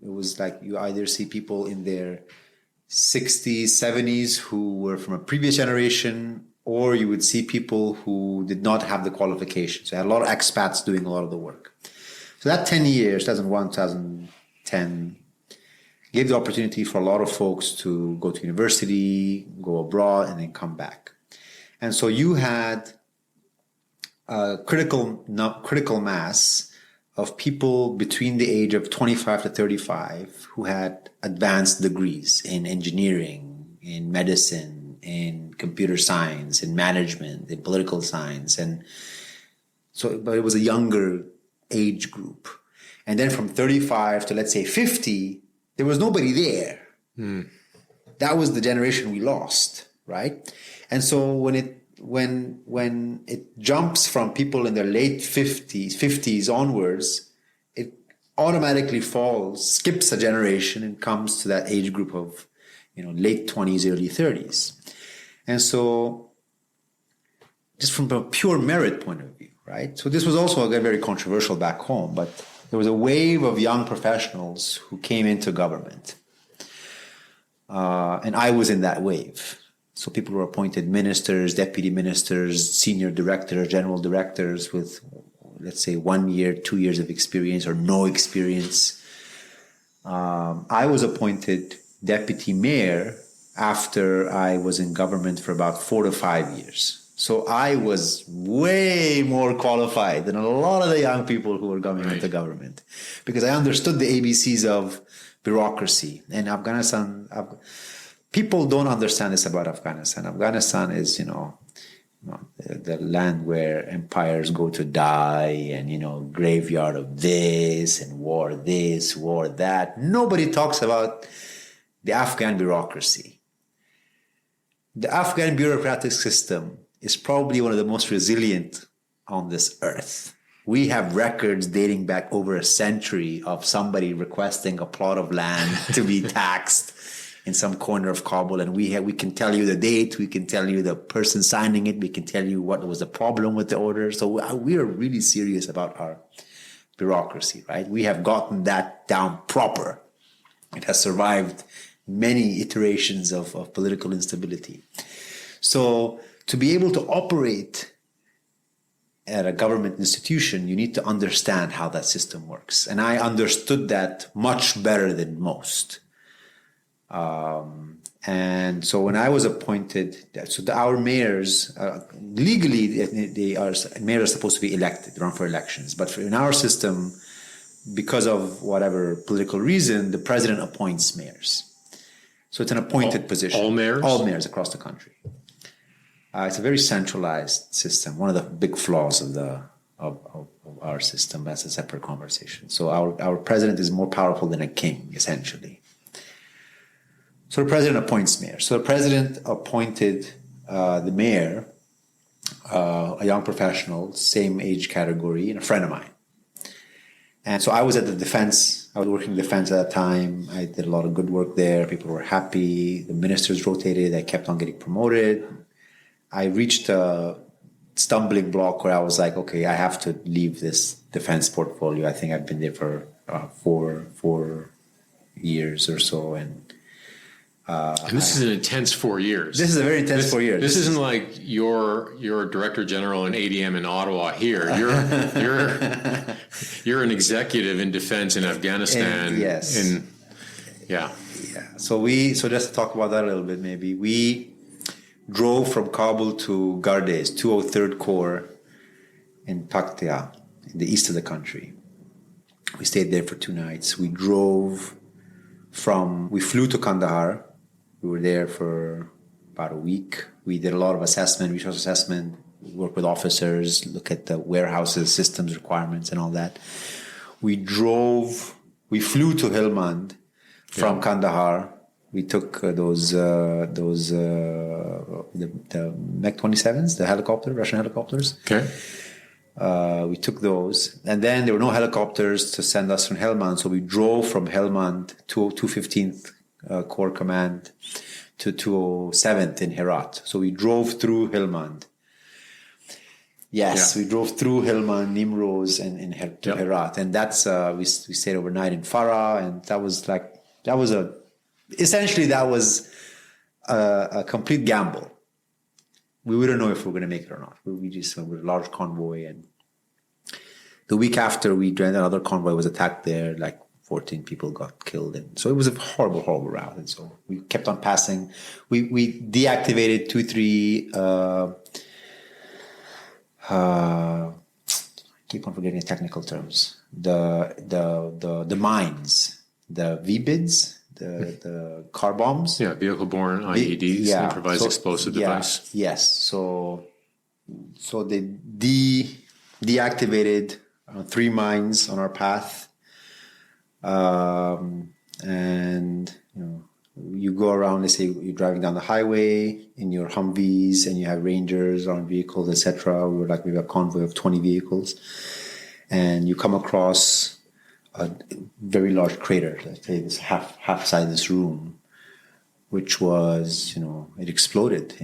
[SPEAKER 1] was like you either see people in their 60s, 70s who were from a previous generation, or you would see people who did not have the qualifications. So you had a lot of expats doing a lot of the work. So that 10 years, 2001, 2010, gave the opportunity for a lot of folks to go to university, go abroad, and then come back. And so you had a critical mass of people between the age of 25 to 35 who had advanced degrees in engineering, in medicine, in computer science, in management, in political science. But it was a younger age group. And then from 35 to, let's say, 50, there was nobody there. That was the generation we lost, right? And so when it jumps from people in their late 50s onwards, it automatically skips a generation and comes to that age group of, late 20s, early 30s. And so just from a pure merit point of view, right? So this was also very controversial back home, but there was a wave of young professionals who came into government. And I was in that wave. So people were appointed ministers, deputy ministers, senior directors, general directors with, let's say, 1 year, 2 years of experience or no experience. I was appointed deputy mayor after I was in government for about 4 to 5 years. So I was way more qualified than a lot of the young people who were coming into government, because I understood the ABCs of bureaucracy. And Afghanistan, people don't understand this about Afghanistan. Afghanistan is, the land where empires go to die, and, graveyard of this and war that. Nobody talks about the Afghan bureaucracy. The Afghan bureaucratic system is probably one of the most resilient on this earth. We have records dating back over a century of somebody requesting a plot of land to be taxed in some corner of Kabul, and we can tell you the date, we can tell you the person signing it, we can tell you what was the problem with the order. So we are really serious about our bureaucracy, right? We have gotten that down proper. It has survived many iterations of political instability. So to be able to operate at a government institution, you need to understand how that system works. And I understood that much better than most. And so when I was appointed, our mayors, legally, mayors are supposed to be elected, run for elections. But in our system, because of whatever political reason, the president appoints mayors. So it's an appointed position.
[SPEAKER 2] All mayors?
[SPEAKER 1] All mayors across the country. It's a very centralized system. One of the big flaws of our system. That's a separate conversation. So our president is more powerful than a king, essentially. So the president appoints mayor. So the president appointed the mayor, a young professional, same age category, and a friend of mine. And so I was at the defense. I was working in defense at that time. I did a lot of good work there. People were happy. The ministers rotated. I kept on getting promoted. I reached a stumbling block where I was like, okay, I have to leave this defense portfolio. I think I've been there for 4 years or so. And
[SPEAKER 2] And this is an intense 4 years.
[SPEAKER 1] This is a very intense 4 years.
[SPEAKER 2] This isn't like you're Director General in ADM in Ottawa here. You're an executive in defense in Afghanistan.
[SPEAKER 1] Yes.
[SPEAKER 2] Yeah.
[SPEAKER 1] So just to talk about that a little bit, maybe we drove from Kabul to Gardes, 203rd Corps in Paktia, in the east of the country. We stayed there for 2 nights. We flew to Kandahar. We were there for about a week. We did a lot of assessment, resource assessment, work with officers, look at the warehouses, systems requirements, and all that. We flew to Helmand from Kandahar. We took the MiG-27s, the Russian helicopters.
[SPEAKER 2] Okay.
[SPEAKER 1] We took those, and then there were no helicopters to send us from Helmand, so we drove from Helmand to 215th Corps Command to 207th in Herat. So we drove through Helmand. Yes, we drove through Helmand, Nimroz, and to Herat, and that's we stayed overnight in Farah, and that was a complete gamble. We wouldn't know if we were going to make it or not. We just went with a large convoy, and the week after we joined, another convoy was attacked there. Like 14 people got killed, and so it was a horrible, horrible route. And so we kept on passing. We deactivated 2-3. I keep on forgetting the technical terms. The mines, the VBIDs. The car bombs.
[SPEAKER 2] Yeah, vehicle-borne IEDs, improvised explosive device.
[SPEAKER 1] Yes. So they deactivated 3 mines on our path. And you go around, let's say you're driving down the highway in your Humvees and you have Rangers on vehicles, etc. We were like maybe a convoy of 20 vehicles. And you come across a very large crater, let's say this half size of this room, which was, it exploded.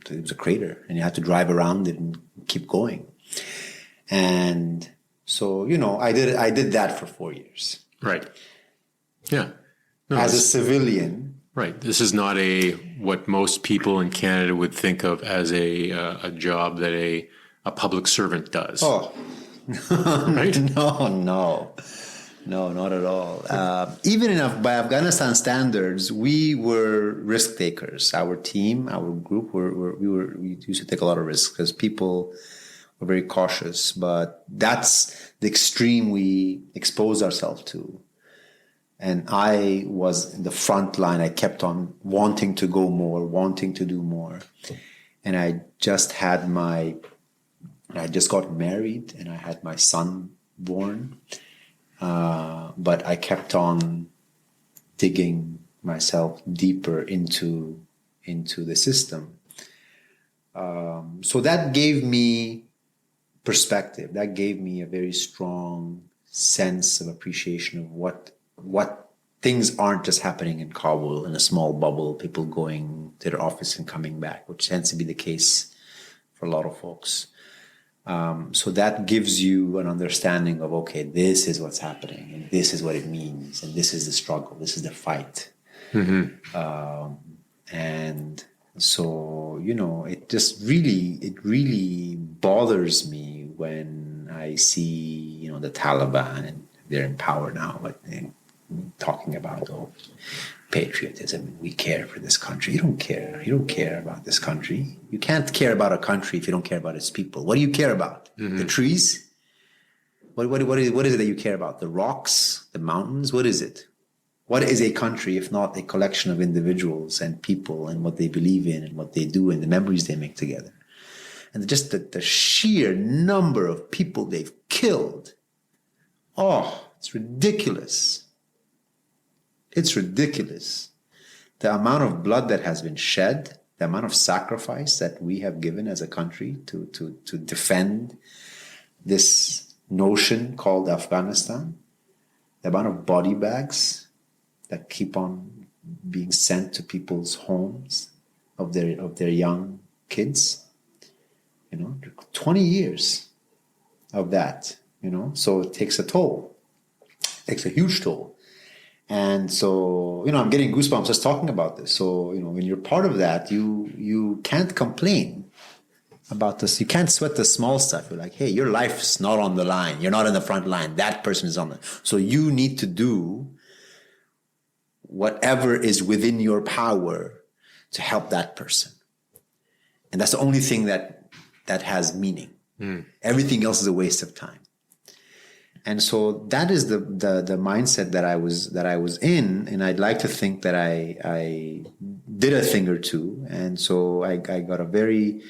[SPEAKER 1] It was a crater, and you had to drive around it and keep going. And so, I did that for 4 years.
[SPEAKER 2] Right. Yeah. No,
[SPEAKER 1] as a civilian.
[SPEAKER 2] Right. This is not what most people in Canada would think of as a job that a public servant does.
[SPEAKER 1] Oh.
[SPEAKER 2] Right?
[SPEAKER 1] No, not at all. Even by Afghanistan standards, we were risk takers. Our team, our group, we used to take a lot of risks because people were very cautious. But that's the extreme we exposed ourselves to. And I was in the front line. I kept on wanting to go more, wanting to do more, and I just got married and I had my son born. But I kept on digging myself deeper into the system. So that gave me perspective. That gave me a very strong sense of appreciation of what things aren't just happening in Kabul in a small bubble, people going to their office and coming back, which tends to be the case for a lot of folks. So that gives you an understanding of, okay, this is what's happening, and this is what it means, and this is the struggle, this is the fight. Mm-hmm. And so, it just really bothers me when I see, the Taliban, and they're in power now, but talking about patriotism. We care for this country. You don't care. You don't care about this country. You can't care about a country if you don't care about its people. What do you care about? Mm-hmm. The trees? What is it that you care about? The rocks? The mountains? What is it? What is a country if not a collection of individuals and people and what they believe in and what they do and the memories they make together? And just the sheer number of people they've killed. Oh, it's ridiculous. It's ridiculous. The amount of blood that has been shed, the amount of sacrifice that we have given as a country to defend this notion called Afghanistan, the amount of body bags that keep on being sent to people's homes of their young kids, 20 years of that, so it takes a toll. It takes a huge toll. And so, I'm getting goosebumps just talking about this. So, when you're part of that, you can't complain about this. You can't sweat the small stuff. You're like, hey, your life's not on the line. You're not in the front line. That person is on the. So you need to do whatever is within your power to help that person. And that's the only thing that has meaning. Everything else is a waste of time. And so that is the mindset that I was in, and I'd like to think that I did a thing or two. And so I got a very,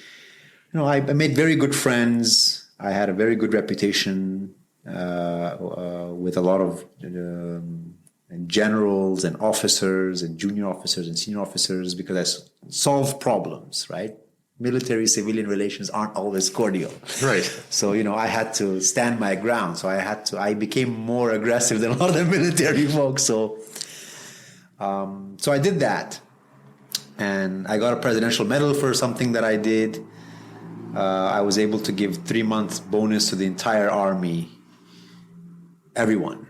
[SPEAKER 1] I made very good friends. I had a very good reputation with a lot of generals and officers and junior officers and senior officers, because I solved problems, right? Military-civilian relations aren't always cordial.
[SPEAKER 2] Right.
[SPEAKER 1] So, I had to stand my ground. So I became more aggressive than a lot of the military folks. So I did that. And I got a presidential medal for something that I did. I was able to give 3 months bonus to the entire army, everyone,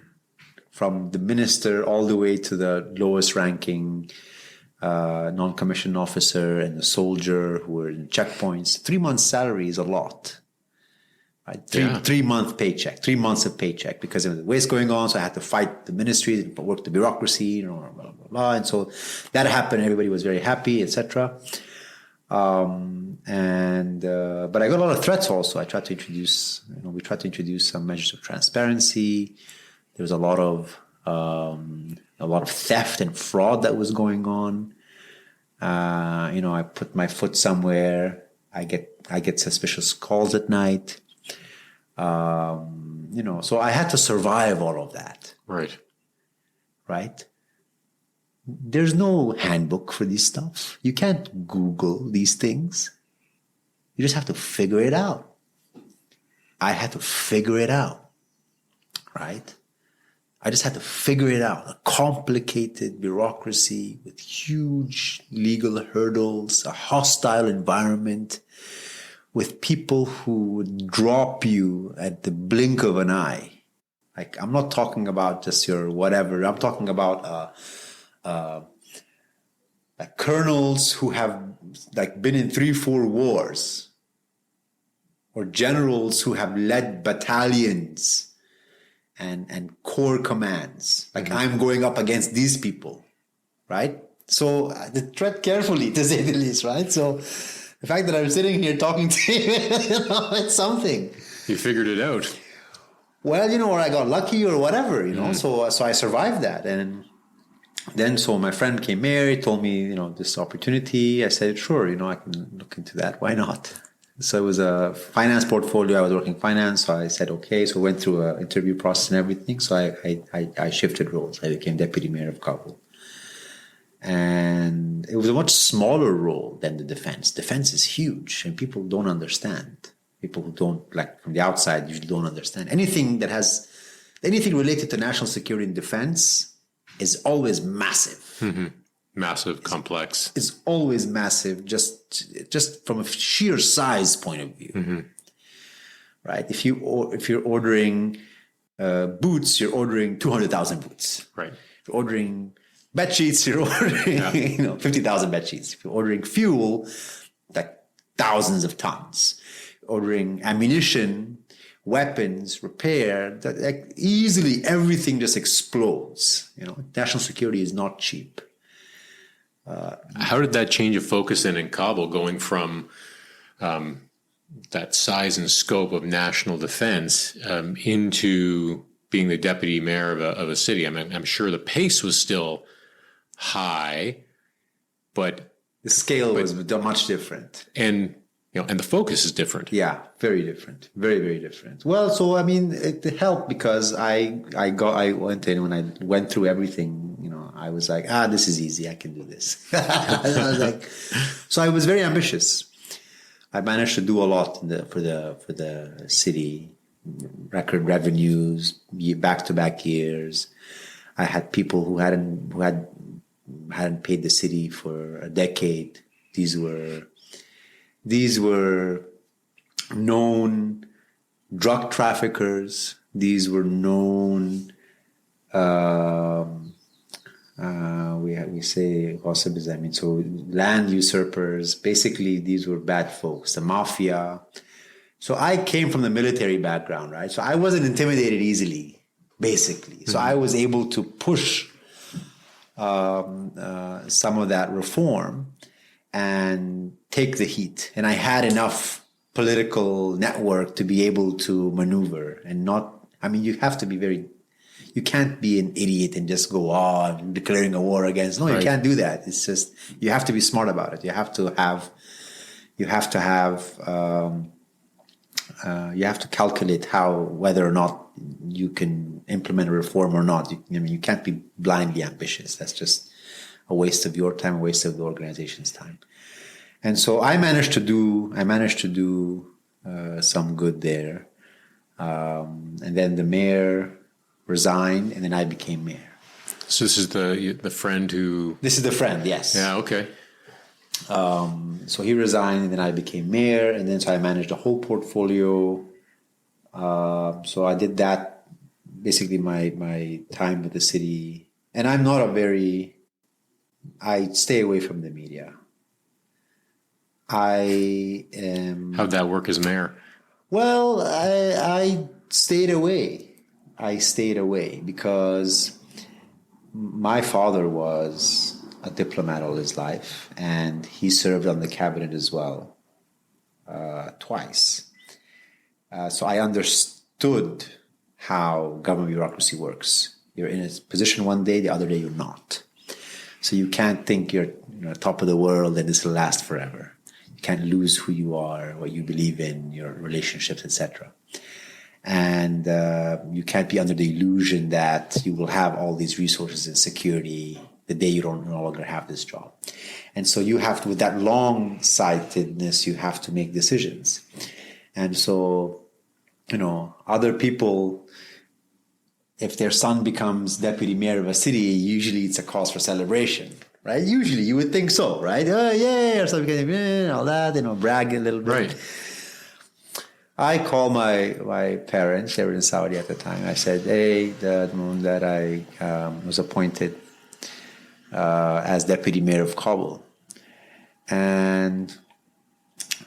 [SPEAKER 1] from the minister all the way to the lowest ranking non-commissioned officer and the soldier who were in checkpoints. 3 months' salary is a lot. Right? 3-month paycheck, 3 months of paycheck, because there was waste going on. So I had to fight the ministry, work the bureaucracy, blah, blah, blah, blah. And so that happened. Everybody was very happy, etc. But I got a lot of threats also. I tried to introduce, we tried to introduce some measures of transparency. There was a lot of theft and fraud that was going on. I put my foot somewhere. I get suspicious calls at night. So I had to survive all of that.
[SPEAKER 2] Right.
[SPEAKER 1] Right. There's no handbook for this stuff. You can't Google these things. You just have to figure it out. I had to figure it out. Right. I just had to figure it out. A complicated bureaucracy with huge legal hurdles, a hostile environment with people who would drop you at the blink of an eye. Like, I'm not talking about just your whatever. I'm talking about colonels who have been in 3-4 wars, or generals who have led battalions and corps commands. I'm going up against these people, right? So tread carefully, to say the least, right? So the fact that I'm sitting here talking to you, it's something.
[SPEAKER 2] You figured it out.
[SPEAKER 1] Well, or I got lucky or whatever, So I survived that. And then so my friend came here, he told me, this opportunity. I said, sure, I can look into that. Why not? So it was a finance portfolio. I was working finance. So I said, okay. So I went through an interview process and everything. So I shifted roles. I became deputy mayor of Kabul. And it was a much smaller role than the defense. Defense is huge, and people don't understand. People who don't, from the outside, usually don't understand. Anything related to national security and defense is always massive.
[SPEAKER 2] Mm-hmm. Massive, complex.
[SPEAKER 1] It's always massive, just from a sheer size point of view. Mm-hmm. Right? If you're ordering boots, you're ordering 200,000 boots.
[SPEAKER 2] Right.
[SPEAKER 1] If you're ordering bed sheets, you're ordering 50,000 bed sheets. If you're ordering fuel, thousands of tons. Ordering ammunition, weapons, repair, easily everything just explodes. National security is not cheap.
[SPEAKER 2] How did that change of focus in Kabul, going from that size and scope of national defense into being the deputy mayor of a city? I mean, I'm sure the pace was still high, but
[SPEAKER 1] the scale was much different,
[SPEAKER 2] and the focus is different.
[SPEAKER 1] Yeah, very different, very, very different. Well, so I mean, it helped because I went in. When I went through everything, I was like, this is easy. I can do this. So I was very ambitious. I managed to do a lot for the city, record revenues, back-to-back years. I had people who hadn't paid the city for a decade. These were known drug traffickers. These were known we say ghasibs, I mean, so land usurpers, basically these were bad folks, the mafia. So I came from the military background, right? So I wasn't intimidated easily, basically. So I was able to push some of that reform and take the heat. And I had enough political network to be able to maneuver and not, I mean, you have to be you can't be an idiot and just go on declaring a war against. No, you can't do that. It's just, you have to be smart about it. You have to calculate whether or not you can implement a reform or not. You can't be blindly ambitious. That's just a waste of your time, a waste of the organization's time. And so I managed to do some good there. And then the mayor resigned, and then I became mayor.
[SPEAKER 2] So this is the friend who...
[SPEAKER 1] This is the friend, yes.
[SPEAKER 2] Yeah, okay.
[SPEAKER 1] So he resigned, and then I became mayor, and then so I managed a whole portfolio. So I did that, basically my time with the city. And I'm not I stay away from the media.
[SPEAKER 2] How'd that work as mayor?
[SPEAKER 1] Well, I stayed away. I stayed away because my father was a diplomat all his life, and he served on the cabinet as well, twice. So I understood how government bureaucracy works. You're in a position one day, the other day you're not. So you can't think you're top of the world and this will last forever. You can't lose who you are, what you believe in, your relationships, etc. And you can't be under the illusion that you will have all these resources and security the day you no longer have this job. And so you have to, with that long-sightedness, you have to make decisions. And so, other people, if their son becomes deputy mayor of a city, usually it's a cause for celebration, right? Usually you would think so, right? Oh, yeah, or something, all that, brag a little bit.
[SPEAKER 2] Right.
[SPEAKER 1] I called my parents. They were in Saudi at the time. I said, hey, the moment that I was appointed as deputy mayor of Kabul. And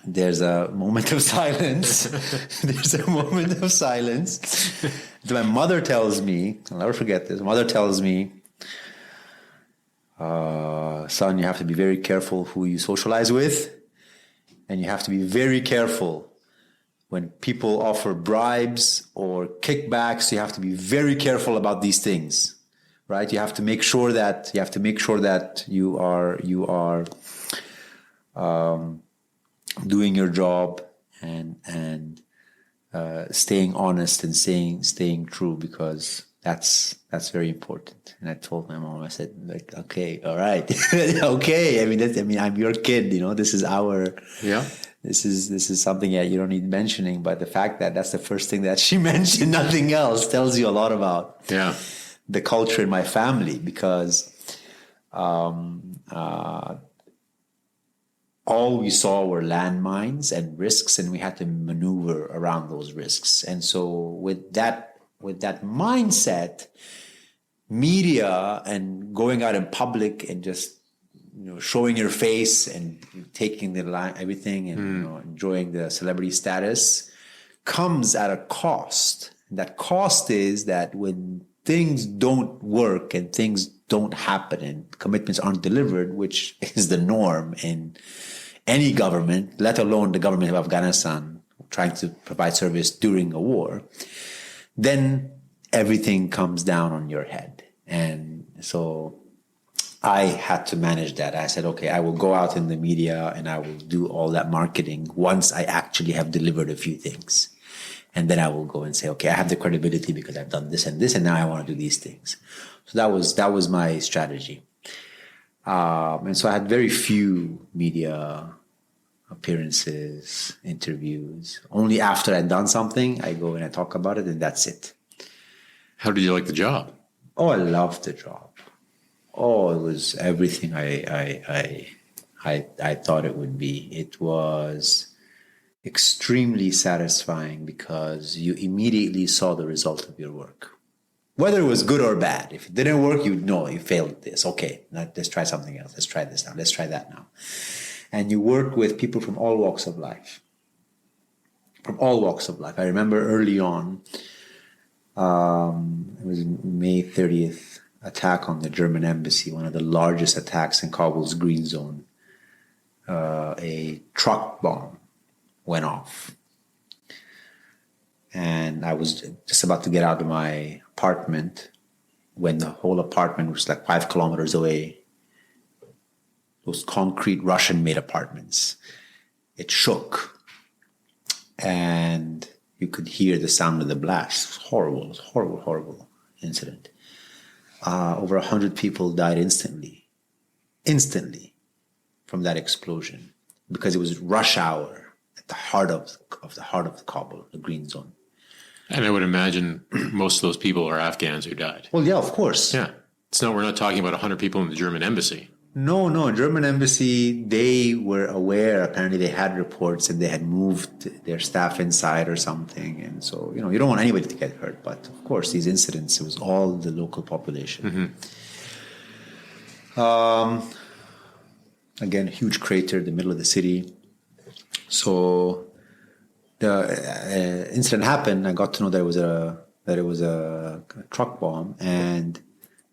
[SPEAKER 1] there's a moment of silence. My mother tells me, I'll never forget this. My mother tells me, son, you have to be very careful who you socialize with. And you have to be very careful when people offer bribes or kickbacks. You have to be very careful about these things, right? You have to make sure that you are doing your job and staying honest and staying true, because that's very important. And I told my mom, I said, like, okay, all right, okay. I'm your kid. This is our This is something that you don't need mentioning, but the fact that that's the first thing that she mentioned, nothing else, tells you a lot about the culture in my family, because all we saw were landmines and risks, and we had to maneuver around those risks. And so with that mindset, media and going out in public and just showing your face and taking the line, everything, and enjoying the celebrity status comes at a cost. That cost is that when things don't work and things don't happen and commitments aren't delivered, which is the norm in any government, let alone the government of Afghanistan trying to provide service during a war, then everything comes down on your head. And so I had to manage that. I said, okay, I will go out in the media and I will do all that marketing once I actually have delivered a few things. And then I will go and say, okay, I have the credibility because I've done this, and now I want to do these things. So that was my strategy. And so I had very few media appearances, interviews. Only after I'd done something, I go and I talk about it, and that's it.
[SPEAKER 2] How did you like the job?
[SPEAKER 1] Oh, I loved the job. Oh, it was everything I thought it would be. It was extremely satisfying because you immediately saw the result of your work. Whether it was good or bad. If it didn't work, you know you failed this. Okay, now let's try something else. Let's try this now. Let's try that now. And you work with people from all walks of life. From all walks of life. I remember early on, it was May 30th, attack on the German embassy, one of the largest attacks in Kabul's green zone. A truck bomb went off. And I was just about to get out of my apartment when the whole apartment was like 5 kilometers away. Those concrete Russian-made apartments. It shook. And you could hear the sound of the blast. It was horrible. It was a horrible, horrible incident. Over 100 people died instantly from that explosion, because it was rush hour at the heart of Kabul, the green zone.
[SPEAKER 2] And I would imagine most of those people are Afghans who died.
[SPEAKER 1] Well, yeah, of course.
[SPEAKER 2] Yeah. We're not talking about 100 people in the German embassy.
[SPEAKER 1] No, German embassy, they were aware, apparently they had reports and they had moved their staff inside or something. And so, you don't want anybody to get hurt. But of course, these incidents, it was all the local population. Mm-hmm. Again, a huge crater in the middle of the city. So the incident happened. I got to know that it was a truck bomb. And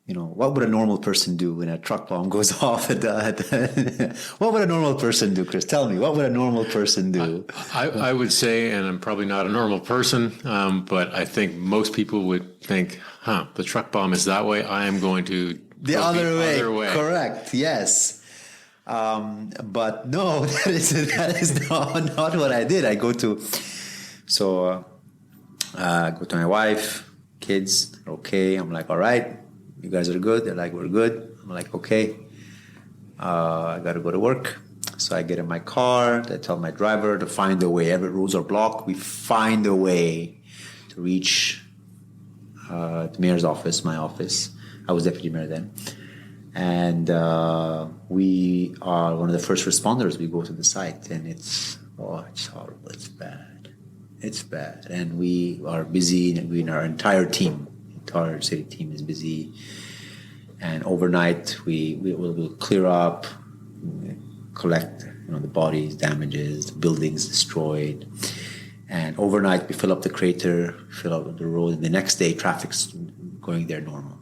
[SPEAKER 1] what would a normal person do when a truck bomb goes off what would a normal person do, Chris? Tell me, what would a normal person do?
[SPEAKER 2] I would say, and I'm probably not a normal person, but I think most people would think, the truck bomb is that way. I am going to
[SPEAKER 1] the other way. Correct. Yes. But no, that is not what I did. I go to my wife, kids, okay. I'm like, all right. You guys are good? They're like, we're good. I'm like, okay. I got to go to work. So I get in my car. I tell my driver to find a way. Every roads are blocked. We find a way to reach the mayor's office, my office. I was deputy mayor then. And we are one of the first responders. We go to the site, and it's horrible. It's bad. It's bad. And we are busy, and our entire team, our city team is busy, and overnight we will clear up, collect the bodies, damages, the buildings destroyed, and overnight we fill up the crater, fill up the road, and the next day traffic's going there normal.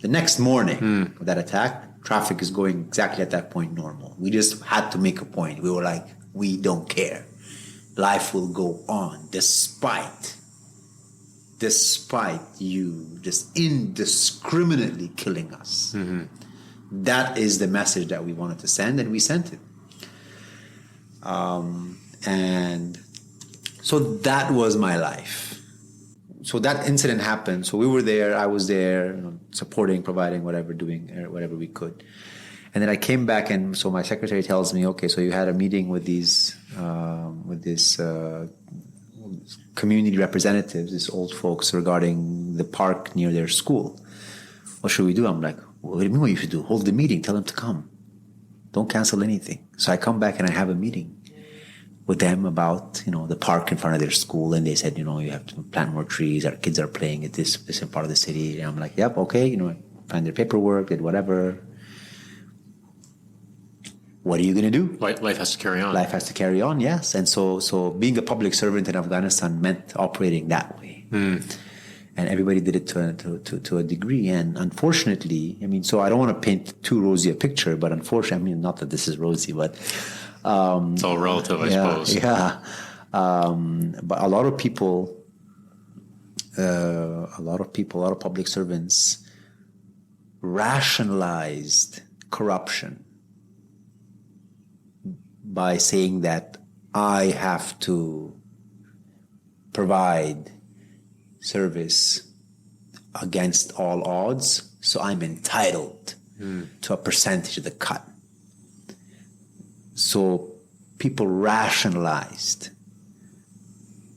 [SPEAKER 1] The next morning of that attack, traffic is going exactly at that point normal. We just had to make a point. We were like, we don't care. Life will go on despite you just indiscriminately killing us. Mm-hmm. That is the message that we wanted to send, and we sent it. And so that was my life. So that incident happened. So we were there. I was there, supporting, providing, doing whatever we could. And then I came back, and so my secretary tells me, okay, so you had a meeting with this community representatives, these old folks, regarding the park near their school. What should we do? I'm like, what do you mean what you should do? Hold the meeting. Tell them to come. Don't cancel anything. So I come back and I have a meeting with them about, the park in front of their school. And they said, you have to plant more trees. Our kids are playing at this part of the city. And I'm like, yep, okay. Find their paperwork, did whatever. What are you going to do?
[SPEAKER 2] Life has to carry on.
[SPEAKER 1] Life has to carry on, yes. And so being a public servant in Afghanistan meant operating that way. Mm. And everybody did it to a degree. And unfortunately, so I don't want to paint too rosy a picture, but unfortunately, not that this is rosy, but...
[SPEAKER 2] it's all relative, I suppose.
[SPEAKER 1] Yeah. But a lot of people, a lot of public servants rationalized corruption by saying that I have to provide service against all odds, so I'm entitled to a percentage of the cut. So people rationalized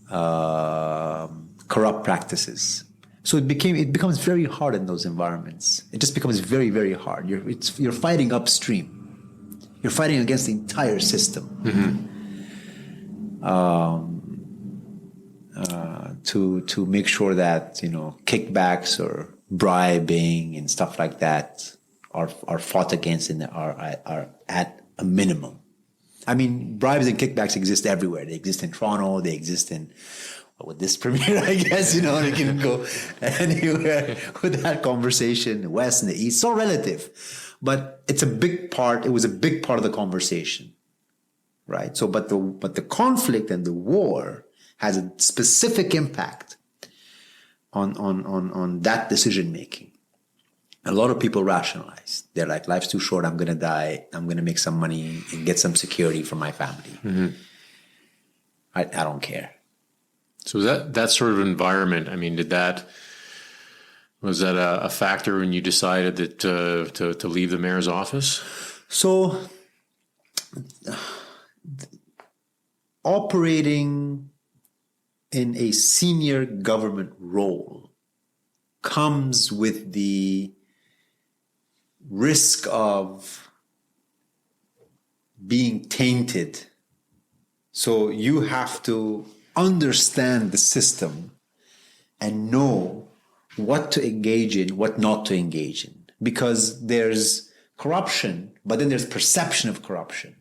[SPEAKER 1] corrupt practices. So it becomes very hard in those environments. It just becomes very, very hard. You're fighting upstream. You're fighting against the entire system. Mm-hmm. To make sure that kickbacks or bribing and stuff like that are fought against and are at a minimum. I mean, bribes and kickbacks exist everywhere. They exist in Toronto. They exist in, with this premiere, I guess, you can go anywhere with that conversation, the West and the East. So relative. But it was a big part of the conversation, right? So, but the conflict and the war has a specific impact on that decision making. A lot of people rationalize. They're like, life's too short. I'm going to die. I'm going to make some money and get some security for my family. Mm-hmm. I don't care.
[SPEAKER 2] So that sort of environment, I mean, was that a factor when you decided that to leave the mayor's office?
[SPEAKER 1] So operating in a senior government role comes with the risk of being tainted. So you have to understand the system and know what to engage in, what not to engage in. Because there's corruption, but then there's perception of corruption.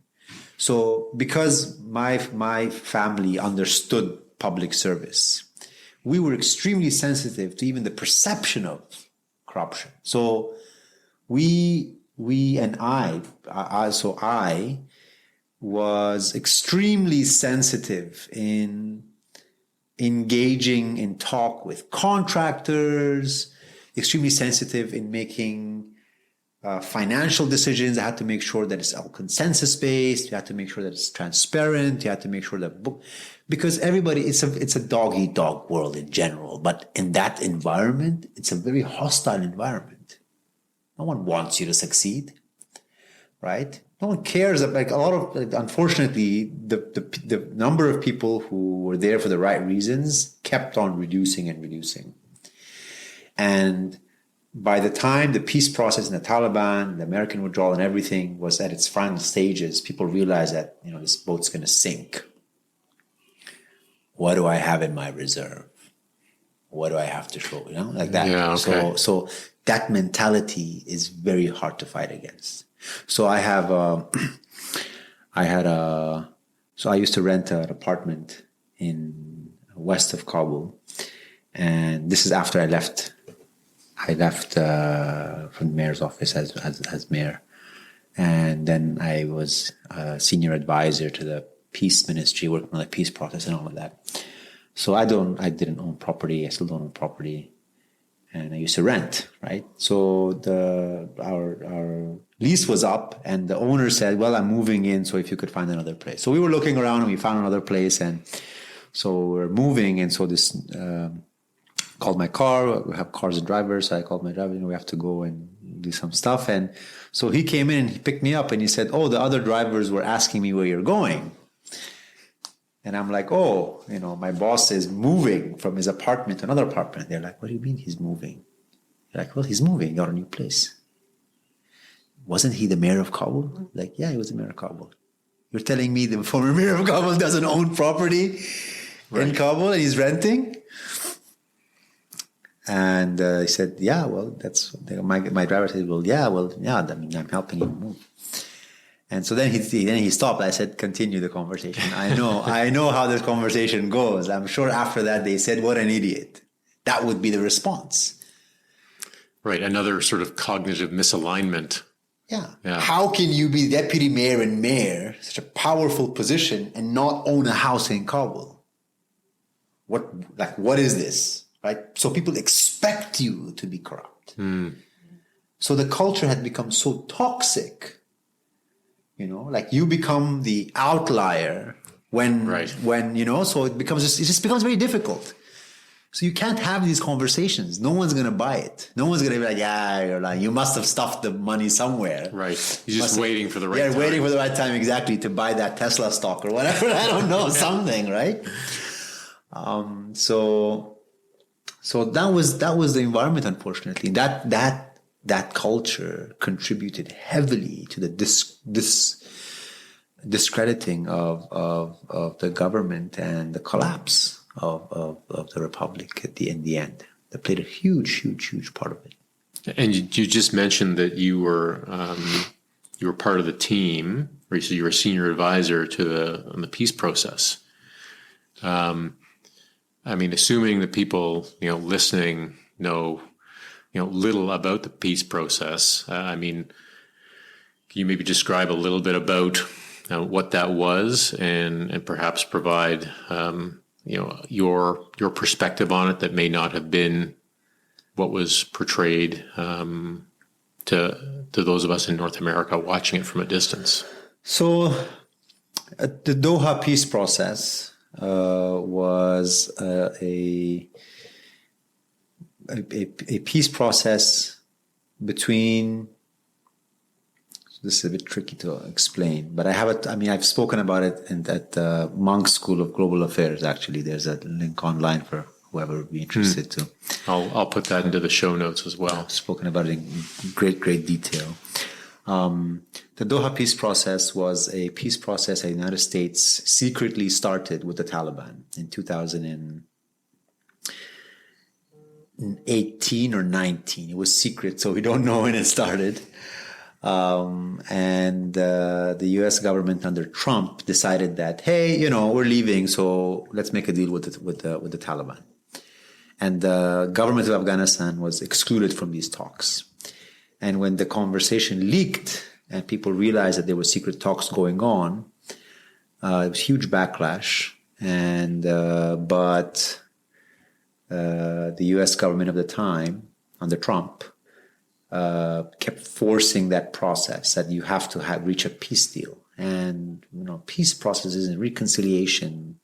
[SPEAKER 1] So because my family understood public service, we were extremely sensitive to even the perception of corruption. So I was extremely sensitive in engaging in talk with contractors, extremely sensitive in making financial decisions. I had to make sure that it's all consensus-based. You had to make sure that it's transparent. You had to make sure that because everybody, it's a dog-eat-dog world in general. But in that environment, it's a very hostile environment. No one wants you to succeed, right? No one cares. Unfortunately, the number of people who were there for the right reasons kept on reducing and reducing. And by the time the peace process in the Taliban, the American withdrawal and everything was at its final stages, people realized that, this boat's going to sink. What do I have in my reserve? What do I have to show? Like that.
[SPEAKER 2] Yeah, okay.
[SPEAKER 1] So that mentality is very hard to fight against. So I used to rent an apartment in west of Kabul, and this is after I left from the mayor's office as mayor, and then I was a senior advisor to the peace ministry, working on the peace process and all of that. So I didn't own property. I still don't own property, and I used to rent. Right. So our lease was up, and the owner said, "Well, I'm moving in, so if you could find another place." So we were looking around, and we found another place, and so we're moving, and so this called my car. We have cars and drivers, so I called my driver. We have to go and do some stuff, and so he came in and he picked me up, and he said, "Oh, the other drivers were asking me where you're going." And I'm like, "Oh, my boss is moving from his apartment to another apartment." They're like, "What do you mean he's moving?" They're like, "Well, he's moving. He got a new place." "Wasn't he the mayor of Kabul?" Like, "Yeah, he was the mayor of Kabul." "You're telling me the former mayor of Kabul doesn't own property in Kabul and he's renting?" And he said, "Yeah, well, that's..." My driver said, yeah, I mean, I'm helping him move." And so then he stopped. I said, "Continue the conversation. I know how this conversation goes." I'm sure after that they said, "What an idiot." That would be the response.
[SPEAKER 2] Right. Another sort of cognitive misalignment.
[SPEAKER 1] Yeah. How can you be deputy mayor and mayor, such a powerful position, and not own a house in Kabul? What is this? Right? So people expect you to be corrupt. So the culture had become so toxic. You become the outlier when so it just becomes very difficult. So you can't have these conversations. No one's going to buy it. No one's going to be like, "Yeah, you're lying. You must have stuffed the money somewhere."
[SPEAKER 2] Right. You're just waiting for the right time.
[SPEAKER 1] Yeah, waiting for the right time, exactly, to buy that Tesla stock or whatever. I don't know, something, right? So that was the environment, unfortunately. That culture contributed heavily to the discrediting of the government and the collapse of the republic in the end. that played a huge part of it.
[SPEAKER 2] And you just mentioned that you were part of the team, or you were a senior advisor to the peace process. I mean, assuming that people listening know little about the peace process. I mean, can you maybe describe a little bit about what that was, and perhaps provide your perspective on it that may not have been what was portrayed to those of us in North America watching it from a distance?
[SPEAKER 1] So, the Doha peace process was a peace process between. This is a bit tricky to explain, but I've spoken about it at the Monk School of Global Affairs. Actually, there's a link online for whoever would be interested to.
[SPEAKER 2] I'll put that into the show notes as well.
[SPEAKER 1] I've spoken about it in great detail. The Doha peace process was a peace process that the United States secretly started with the Taliban in 2018 or 19. It was secret, so we don't know when it started. And the U.S. government under Trump decided that, hey, we're leaving, so let's make a deal with the Taliban. And the government of Afghanistan was excluded from these talks. And when the conversation leaked and people realized that there were secret talks going on, it was huge backlash. And but the U.S. government of the time, under Trump, kept forcing that process that you have to reach a peace deal. And peace processes and reconciliation,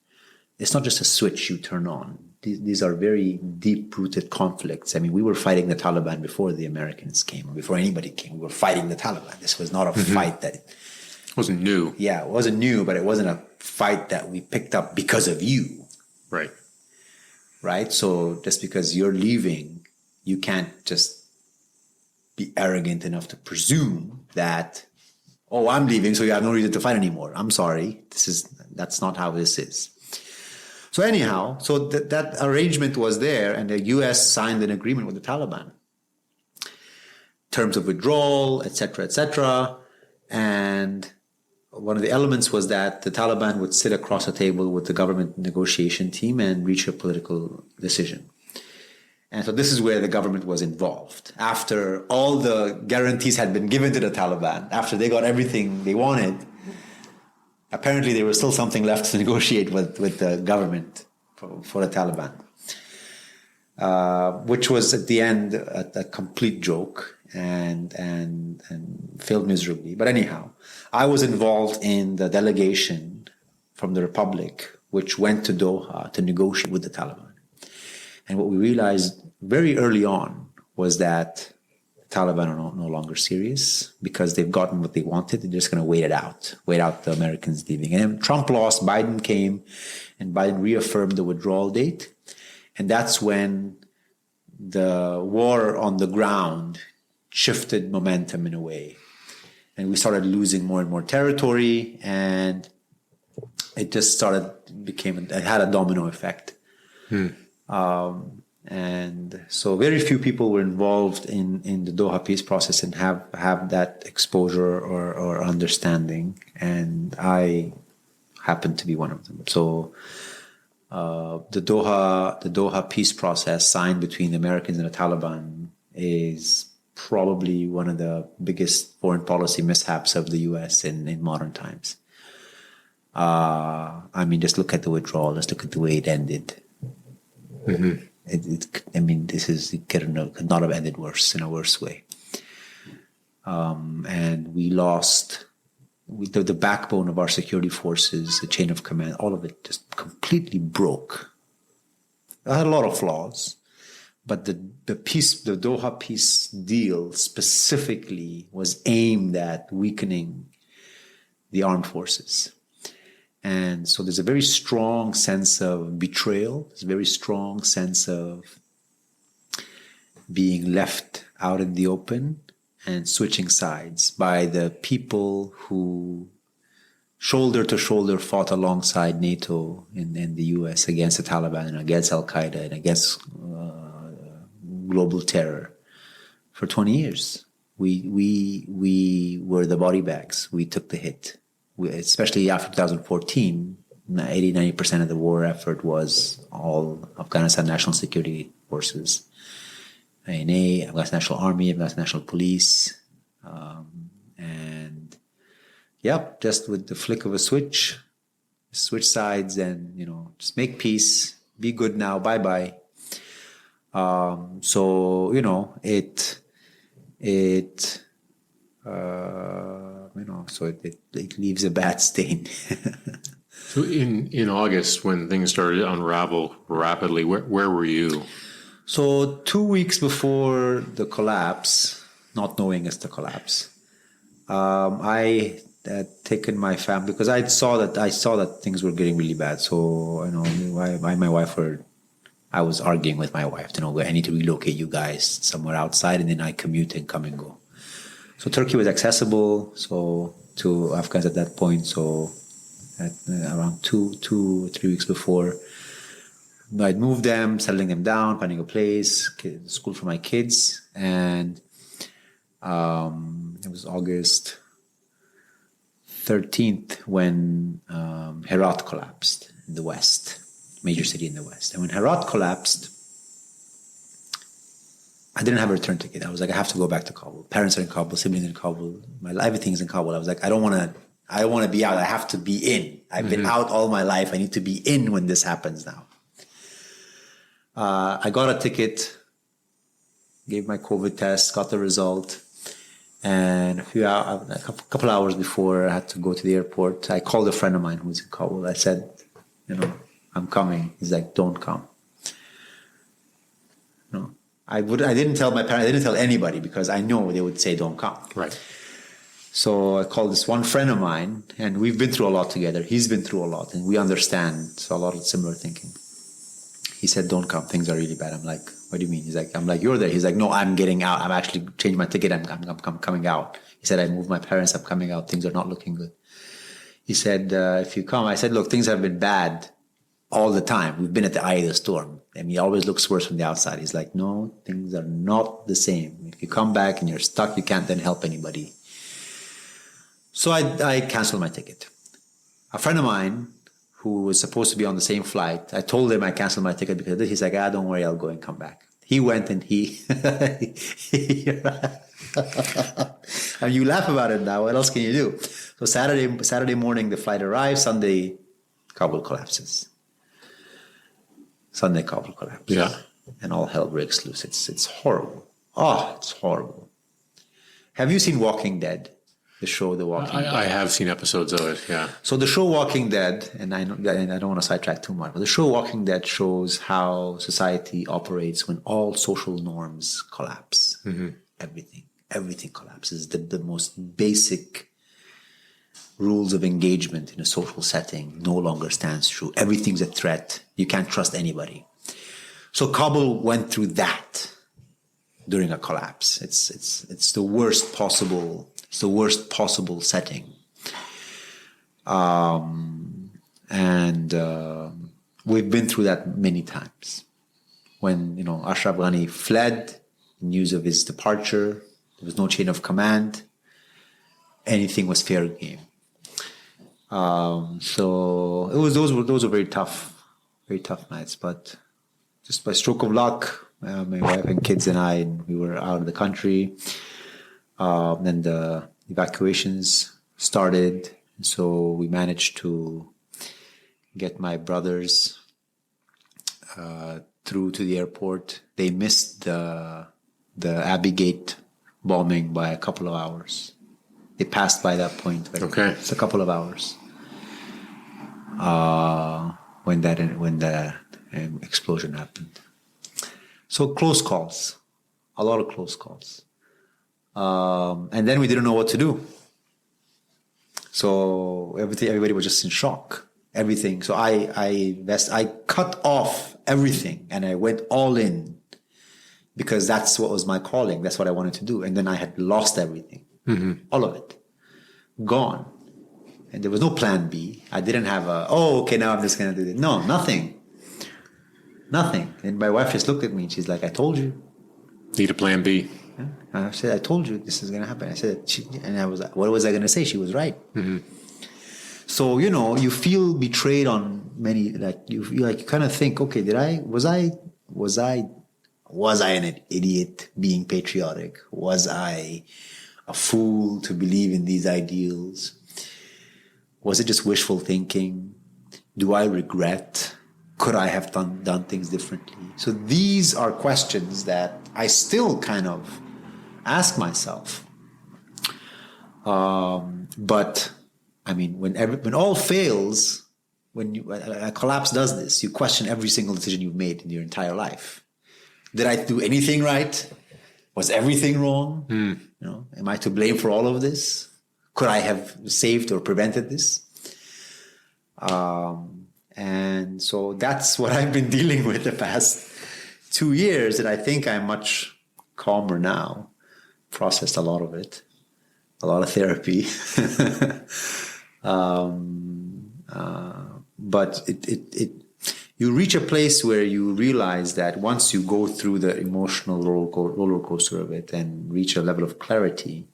[SPEAKER 1] it's not just a switch you turn on. These are very deep-rooted conflicts. I mean, we were fighting the Taliban before the Americans came, or before anybody came. We were fighting the Taliban. This was not a fight that...
[SPEAKER 2] It wasn't new.
[SPEAKER 1] Yeah, it wasn't new, but it wasn't a fight that we picked up because of you.
[SPEAKER 2] Right.
[SPEAKER 1] Right? So just because you're leaving, you can't just be arrogant enough to presume that, oh, I'm leaving, so you have no reason to fight anymore. I'm sorry. That's not how this is. So anyhow, that arrangement was there, and the U.S. signed an agreement with the Taliban. Terms of withdrawal, etc. And one of the elements was that the Taliban would sit across a table with the government negotiation team and reach a political decision. And so this is where the government was involved. After all the guarantees had been given to the Taliban, after they got everything they wanted, apparently there was still something left to negotiate with the government for the Taliban, which was at the end a complete joke and failed miserably. But anyhow, I was involved in the delegation from the Republic, which went to Doha to negotiate with the Taliban. And what we realized very early on was that the Taliban are no longer serious because they've gotten what they wanted. They're just going to wait out the Americans leaving. And then Trump lost, Biden came, and Biden reaffirmed the withdrawal date. And that's when the war on the ground shifted momentum in a way. And we started losing more and more territory, and it just it had a domino effect. And so very few people were involved in the Doha peace process and have that exposure or understanding. And I happen to be one of them. So the Doha peace process signed between the Americans and the Taliban is probably one of the biggest foreign policy mishaps of the U.S. in modern times. I mean, just look at the withdrawal. Let's look at the way it ended. Mm-hmm. It could not have ended worse, in a worse way. And we lost the backbone of our security forces, the chain of command, all of it just completely broke. It had a lot of flaws, but the Doha peace deal specifically was aimed at weakening the armed forces. And so there's a very strong sense of betrayal. There's a very strong sense of being left out in the open and switching sides by the people who shoulder to shoulder fought alongside NATO and the US against the Taliban and against Al-Qaeda and against global terror for 20 years. We were the body bags. We took the hit. Especially after 2014, 80-90% of the war effort was all Afghanistan National Security Forces, INA, Afghanistan National Army, Afghanistan National Police, and yep, just with the flick of a switch sides and just make peace, be good now, bye. So it leaves a bad stain.
[SPEAKER 2] So in August, when things started to unravel rapidly, where were you?
[SPEAKER 1] So 2 weeks before the collapse, not knowing it's the collapse, I had taken my family because I saw that things were getting really bad. So I was arguing with my wife, I need to relocate you guys somewhere outside, and then I commute and come and go. So Turkey was accessible to Afghans at that point. So at around 2-3 weeks before, I'd moved them, settling them down, finding a place, school for my kids, and it was August 13th when Herat collapsed in the west, major city in the west. And when Herat collapsed, I didn't have a return ticket. I was like, I have to go back to Kabul. Parents are in Kabul, siblings in Kabul, everything's in Kabul. I was like, I don't want to be out. I have to be in. I've been out all my life. I need to be in when this happens now. I got a ticket, gave my COVID test, got the result. And a couple hours before I had to go to the airport, I called a friend of mine who's in Kabul. I said, I'm coming. He's like, don't come. I didn't tell my parents, I didn't tell anybody because I know they would say don't come.
[SPEAKER 2] Right.
[SPEAKER 1] So I called this one friend of mine, and we've been through a lot together. He's been through a lot, and we understand a lot of similar thinking. He said, don't come. Things are really bad. I'm like, what do you mean? I'm like, you're there. He's like, no, I'm getting out. I'm actually changing my ticket. I'm coming out. He said, I moved my parents. I'm coming out. Things are not looking good. He said, if you come, I said, look, things have been bad all the time. We've been at the eye of the storm. And he always looks worse from the outside. He's like, no, things are not the same. If you come back and you're stuck, you can't then help anybody. So I canceled my ticket. A friend of mine who was supposed to be on the same flight, I told him I canceled my ticket because of this. He's like, don't worry, I'll go and come back. He went and and you laugh about it now. What else can you do? So Saturday morning, the flight arrives. Sunday, Kabul collapses.
[SPEAKER 2] Yeah.
[SPEAKER 1] And all hell breaks loose. It's horrible. Oh, it's horrible. Have you seen Walking Dead? The show, The Walking Dead.
[SPEAKER 2] I have seen episodes of it, yeah.
[SPEAKER 1] So the show Walking Dead, and I don't want to sidetrack too much, but the show Walking Dead shows how society operates when all social norms collapse. Mm-hmm. Everything collapses. The most basic rules of engagement in a social setting no longer stands true. Everything's a threat. You can't trust anybody. So Kabul went through that during a collapse. It's the worst possible. It's the worst possible setting. And we've been through that many times. When, Ashraf Ghani fled, news of his departure, there was no chain of command. Anything was fair game. So those were very tough nights. But just by stroke of luck, my wife and kids and I, we were out of the country. Then the evacuations started. So we managed to get my brothers through to the airport. They missed the Abbey Gate bombing by a couple of hours. They passed by that point.
[SPEAKER 2] Okay.
[SPEAKER 1] It's a couple of hours. When the explosion happened. So close calls. A lot of close calls. And then we didn't know what to do. So everybody was just in shock. Everything. So I cut off everything and I went all in because that's what was my calling. That's what I wanted to do. And then I had lost everything. Mm-hmm. All of it. Gone. And there was no plan B. I didn't have okay, now I'm just going to do this. No, nothing. And my wife just looked at me and she's like, I told you.
[SPEAKER 2] Need a plan B.
[SPEAKER 1] And I said, I told you this is going to happen. I said, and I was like, what was I going to say? She was right.
[SPEAKER 2] Mm-hmm.
[SPEAKER 1] So, you feel betrayed on many, like you kind of think, okay, was I an idiot being patriotic? Was I a fool to believe in these ideals? Was it just wishful thinking? Do I regret? Could I have done things differently? So these are questions that I still kind of ask myself. But I mean, when all fails, when a collapse does this, you question every single decision you've made in your entire life. Did I do anything right? Was everything wrong? Am I to blame for all of this? Could I have saved or prevented this? And so that's what I've been dealing with the past 2 years, and I think I'm much calmer now. Processed a lot of it, a lot of therapy. But you reach a place where you realize that once you go through the emotional roller coaster of it and reach a level of clarity,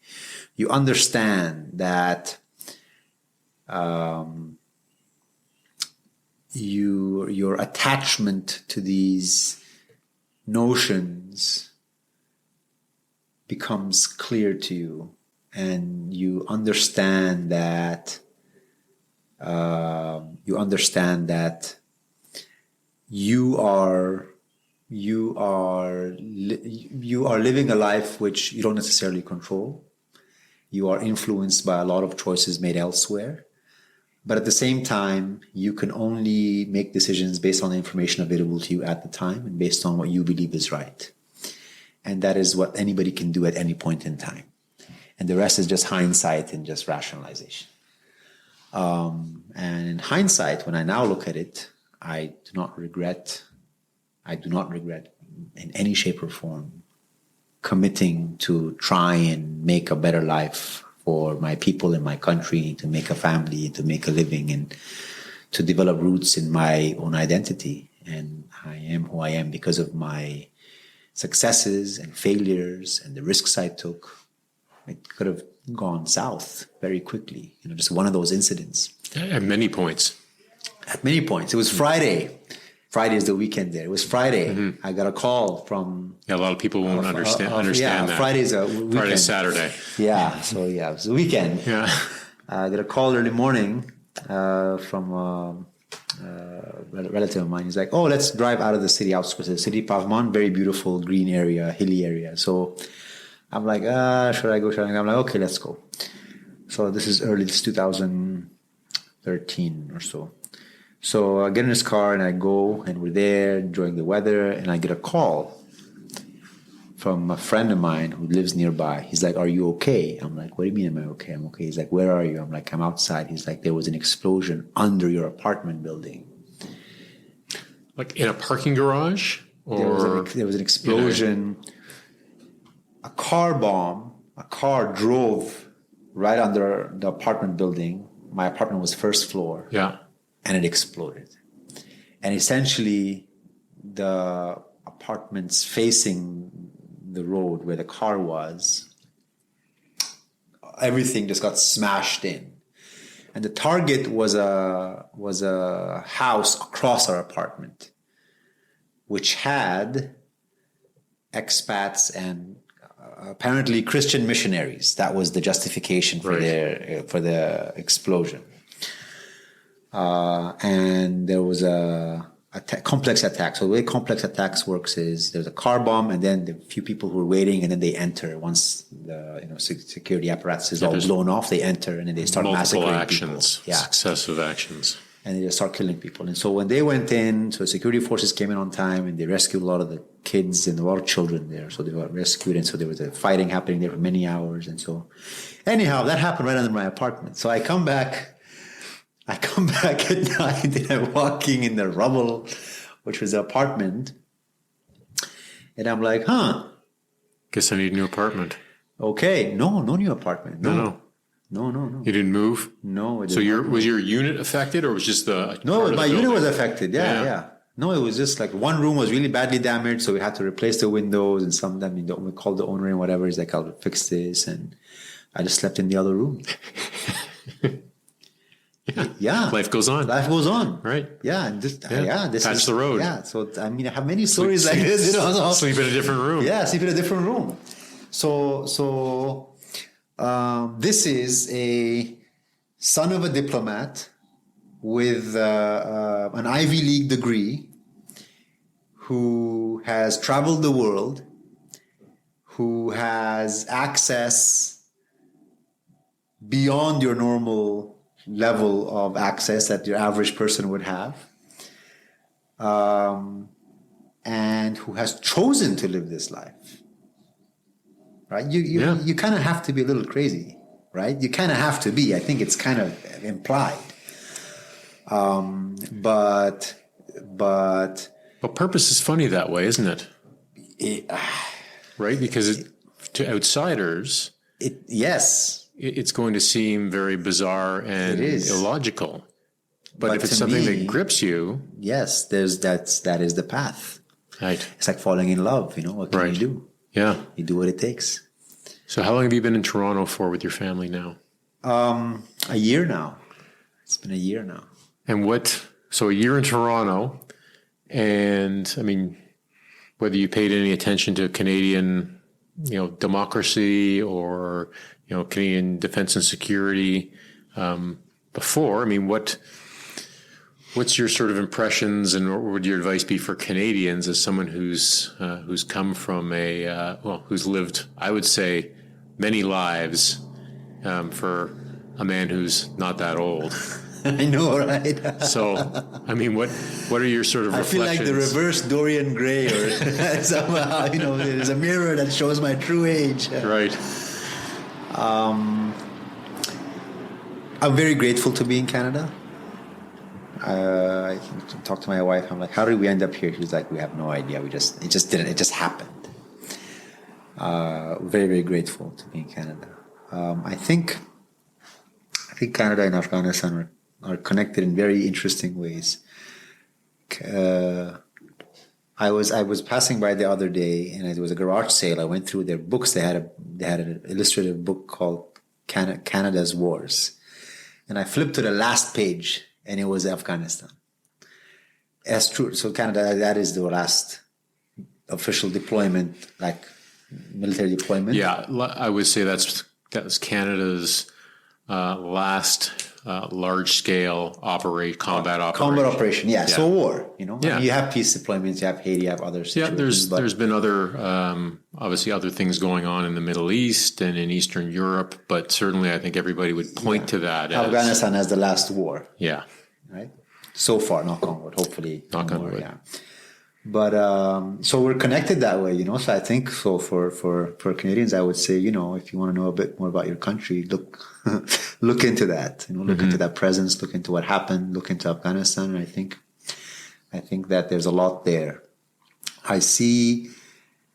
[SPEAKER 1] you understand that your attachment to these notions becomes clear to you, and you understand that you are living a life which you don't necessarily control. You are influenced by a lot of choices made elsewhere. But at the same time, you can only make decisions based on the information available to you at the time and based on what you believe is right. And that is what anybody can do at any point in time. And the rest is just hindsight and just rationalization. And in hindsight, when I now look at it, I do not regret in any shape or form committing to try and make a better life for my people in my country, to make a family, to make a living, and to develop roots in my own identity. And I am who I am because of my successes and failures and the risks I took. It could have gone south very quickly, just one of those incidents.
[SPEAKER 2] At many points.
[SPEAKER 1] At many points. It was Friday. Friday is the weekend there. It was Friday. Mm-hmm. I got a call from...
[SPEAKER 2] Yeah, a lot of people won't understand that.
[SPEAKER 1] Friday's a weekend.
[SPEAKER 2] Friday's Saturday.
[SPEAKER 1] Yeah, so it was a weekend.
[SPEAKER 2] Yeah.
[SPEAKER 1] I got a call early morning from a relative of mine. He's like, oh, let's drive out of the city, outskirts of the city. Pavman, very beautiful, green area, hilly area. So I'm like, should I go? I'm like, okay, let's go. So this is 2013 or so. So I get in his car and I go, and we're there enjoying the weather, and I get a call from a friend of mine who lives nearby. He's like, are you okay? I'm like, what do you mean am I okay? I'm okay. He's like, where are you? I'm like, I'm outside. He's like, there was an explosion under your apartment building.
[SPEAKER 2] Like in a parking garage? Or
[SPEAKER 1] there was an explosion. A car drove right under the apartment building. My apartment was first floor.
[SPEAKER 2] Yeah.
[SPEAKER 1] And it exploded. And essentially, the apartments facing the road where the car was, everything just got smashed in. And the target was a house across our apartment, which had expats and apparently Christian missionaries. That was the justification for the explosion. And there was a complex attack. So the way complex attacks works is there's a car bomb, and then the few people who are waiting, and then they enter. Once the security apparatus is all blown off, they enter, and then they start massacring
[SPEAKER 2] actions,
[SPEAKER 1] people. Yeah.
[SPEAKER 2] Successive actions.
[SPEAKER 1] And they just start killing people. And so when they went in, so security forces came in on time, and they rescued a lot of the kids and a lot of children there. So they got rescued, and so there was a fighting happening there for many hours. And so anyhow, that happened right under my apartment. So I come back at night, and I'm walking in the rubble, which was the apartment. And I'm like,
[SPEAKER 2] guess I need a new apartment.
[SPEAKER 1] Okay. No new apartment. No.
[SPEAKER 2] You didn't move?
[SPEAKER 1] No.
[SPEAKER 2] So was your unit affected, or was just the...
[SPEAKER 1] No, my unit was affected. Yeah. No, it was just like one room was really badly damaged, so we had to replace the windows, and some of them, we called the owner and whatever. He's like, I'll fix this, and I just slept in the other room. Yeah.
[SPEAKER 2] Life goes on.
[SPEAKER 1] Life goes on.
[SPEAKER 2] Right.
[SPEAKER 1] Yeah. And this
[SPEAKER 2] Patch
[SPEAKER 1] is
[SPEAKER 2] the road.
[SPEAKER 1] Yeah. So, I mean, I have many stories like this.
[SPEAKER 2] Sleep in a different room.
[SPEAKER 1] Yeah, sleep in a different room. So this is a son of a diplomat with an Ivy League degree who has traveled the world, who has access beyond your normal level of access that your average person would have, and who has chosen to live this life. Right? You kind of have to be a little crazy, right? You kind of have to be. I think it's kind of implied. But
[SPEAKER 2] purpose is funny that way, isn't it? Right? Because to outsiders, it's going to seem very bizarre and illogical. But if it's something that grips you,
[SPEAKER 1] yes, that is the path.
[SPEAKER 2] Right.
[SPEAKER 1] It's like falling in love. What can you do? Yeah, you do what it takes.
[SPEAKER 2] So, how long have you been in Toronto for with your family now?
[SPEAKER 1] A year now. It's been a year now.
[SPEAKER 2] And so a year in Toronto, and I mean, whether you paid any attention to Canadian, democracy or, Canadian defense and security before, I mean, what's your sort of impressions, and what would your advice be for Canadians as someone who's come from who's lived, I would say, many lives for a man who's not that old?
[SPEAKER 1] I know, right?
[SPEAKER 2] So, I mean, what are your sort of reflections?
[SPEAKER 1] I feel like the reverse Dorian Gray, or somehow, there's a mirror that shows my true age.
[SPEAKER 2] Right.
[SPEAKER 1] I'm very grateful to be in Canada. I talked to my wife. I'm like, how did we end up here? She's like, we have no idea. It just happened. Very, very grateful to be in Canada. I think Canada and Afghanistan are connected in very interesting ways. I was passing by the other day, and it was a garage sale. I went through their books. They had an illustrative book called Canada's Wars, and I flipped to the last page, and it was Afghanistan. That's true. So Canada, that is the last official deployment, like military deployment.
[SPEAKER 2] Yeah, I would say that's Canada's last large-scale combat operation.
[SPEAKER 1] Combat operation, yeah. So war,
[SPEAKER 2] Yeah.
[SPEAKER 1] I mean, you have peace deployments, you have Haiti, you have other situations.
[SPEAKER 2] Yeah, there's been other, obviously other things going on in the Middle East and in Eastern Europe, but certainly I think everybody would point to that as
[SPEAKER 1] Afghanistan as the last war.
[SPEAKER 2] Yeah.
[SPEAKER 1] Right? So far, knock on wood, hopefully.
[SPEAKER 2] Knock on wood.
[SPEAKER 1] Yeah. But so we're connected that way, So I think for Canadians, I would say, if you want to know a bit more about your country, look into that. Look into that presence, look into what happened, look into Afghanistan. And I think that there's a lot there. I see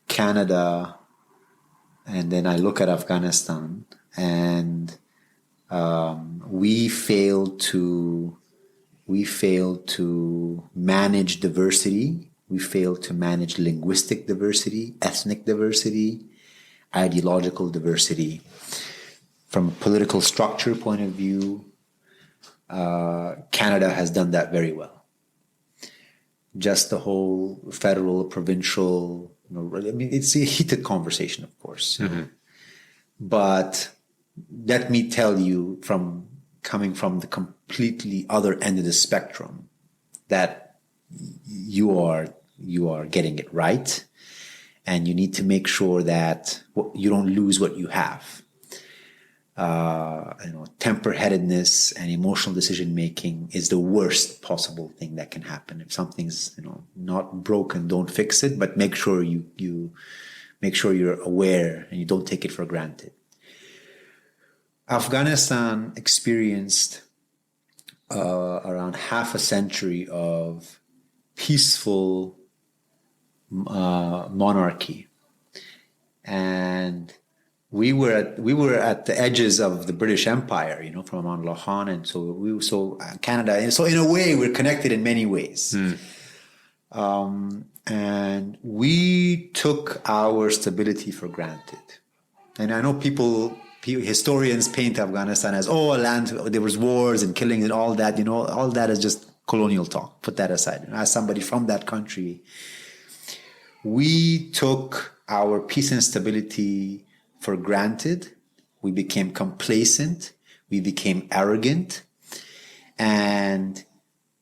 [SPEAKER 1] Canada, and then I look at Afghanistan, and we failed to manage diversity. We failed to manage linguistic diversity, ethnic diversity, ideological diversity. From a political structure point of view, Canada has done that very well. Just the whole federal, provincial, it's a heated conversation, of course.
[SPEAKER 2] Mm-hmm.
[SPEAKER 1] But let me tell you, coming from the completely other end of the spectrum, that you are getting it right, and you need to make sure that you don't lose what you have. Temper-headedness and emotional decision-making is the worst possible thing that can happen. If something's not broken, don't fix it, but make sure you make sure you're aware and you don't take it for granted. Afghanistan experienced around half a century of peaceful monarchy, and we were at the edges of the British Empire, from Mount Lohan, and so Canada. And so in a way, we're connected in many ways. And we took our stability for granted. And I know historians paint Afghanistan as, a land, there was wars and killings and all that, all that is just colonial talk. Put that aside. As somebody from that country, we took our peace and stability for granted. We became complacent. We became arrogant. And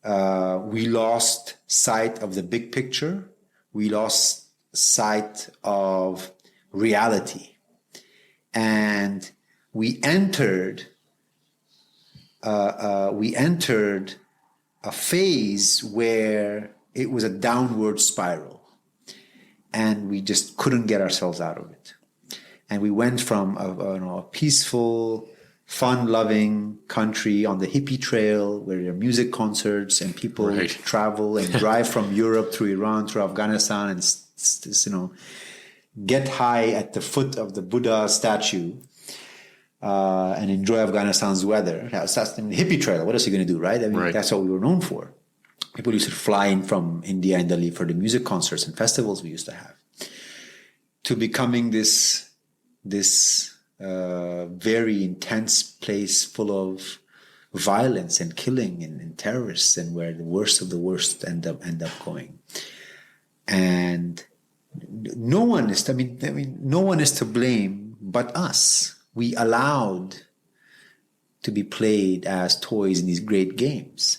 [SPEAKER 1] we lost sight of the big picture. We lost sight of reality. And we entered a phase where it was a downward spiral, and we just couldn't get ourselves out of it. And we went from a peaceful, fun-loving country on the hippie trail where there are music concerts and people travel and drive from Europe through Iran, through Afghanistan, and get high at the foot of the Buddha statue and enjoy Afghanistan's weather. That's the hippie trail. What else are you going to do, right? I mean, that's what we were known for. People used to fly in from India and Delhi for the music concerts and festivals we used to have. To becoming this very intense place full of violence and killing and terrorists, and where the worst of the worst end up going. And no one is to blame but us. We allowed to be played as toys in these great games.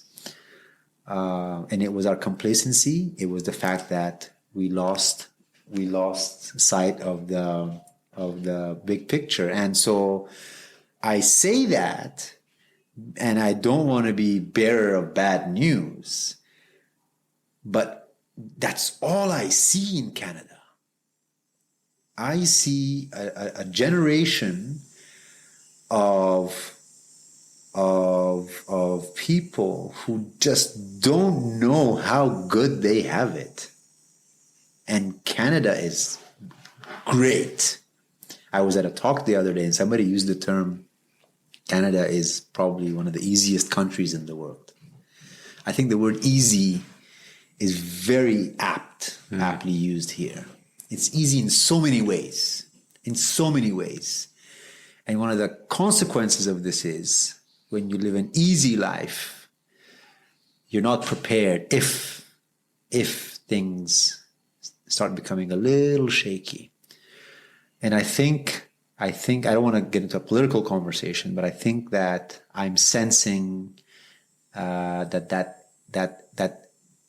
[SPEAKER 1] And it was our complacency. It was the fact that we lost sight of the big picture. And so I say that, and I don't want to be bearer of bad news, but that's all I see in Canada. I see a generation of people who just don't know how good they have it. And Canada is great. I was at a talk the other day and somebody used the term, Canada is probably one of the easiest countries in the world. I think the word easy is very aptly used here. It's easy in so many ways. And one of the consequences of this is when you live an easy life, you're not prepared if things start becoming a little shaky. And I think I don't want to get into a political conversation, but I think that I'm sensing that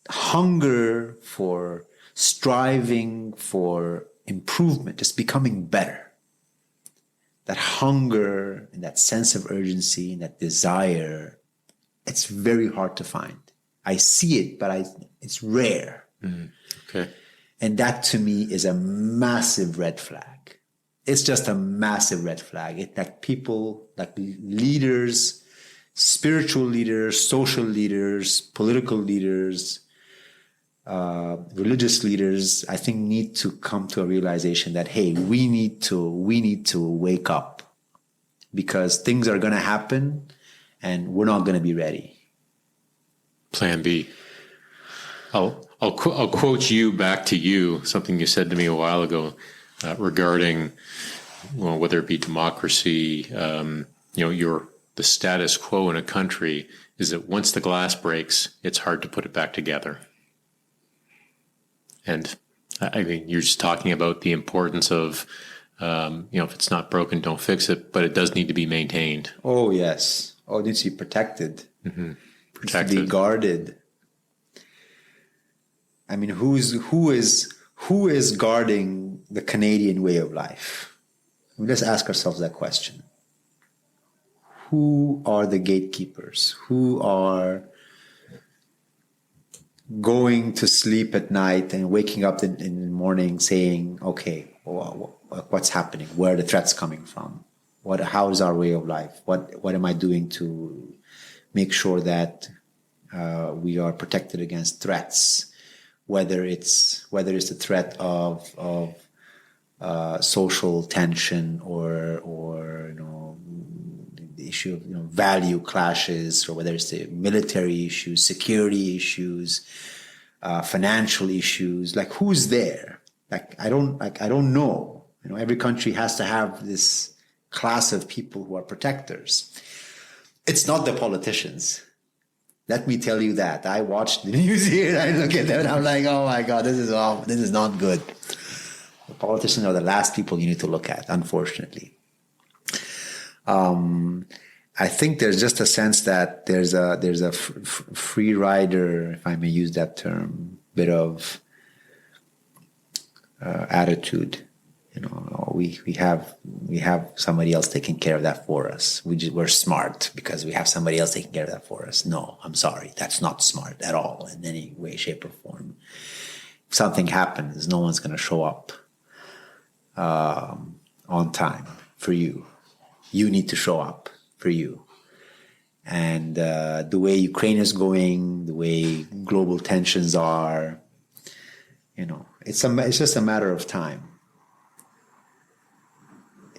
[SPEAKER 1] hunger for striving for improvement, just becoming better. That hunger and that sense of urgency and that desire, it's very hard to find. I see it, but it's rare.
[SPEAKER 2] Okay.
[SPEAKER 1] And that to me is a massive red flag. It's just a massive red flag. Like people, like leaders, spiritual leaders, social leaders, political leaders, religious leaders, I think need to come to a realization that, hey, we need to wake up, because things are going to happen and we're not going to be ready.
[SPEAKER 2] Plan B. I'll quote you back to you, something you said to me a while ago regarding, well, whether it be democracy, the status quo in a country is that once the glass breaks, it's hard to put it back together. And I mean, you're just talking about the importance of, if it's not broken, don't fix it, but it does need to be maintained.
[SPEAKER 1] Oh, yes. Oh, it needs to be protected.
[SPEAKER 2] Mm-hmm.
[SPEAKER 1] It needs to be guarded. I mean, who is guarding the Canadian way of life? I mean, let's ask ourselves that question. Who are the gatekeepers? Who are going to sleep at night and waking up in the morning saying, okay, what's happening? Where are the threats coming from? How is our way of life? What am I doing to make sure that we are protected against threats? Whether it's the threat of social tension or the issue of value clashes, or whether it's the military issues, security issues, financial issues. Like, who's there? I don't know. Every country has to have this class of people who are protectors. It's not the politicians. Let me tell you that. I watched the news here and I look at them and I'm like, oh my God, this is not good. The politicians are the last people you need to look at, unfortunately. I think there's just a sense that there's a free rider, if I may use that term, bit of attitude. We have somebody else taking care of that for us. We're smart because we have somebody else taking care of that for us. No, I'm sorry, that's not smart at all in any way, shape, or form. If something happens, no one's going to show up on time for you. You need to show up for you. And the way Ukraine is going, the way global tensions are, it's just a matter of time.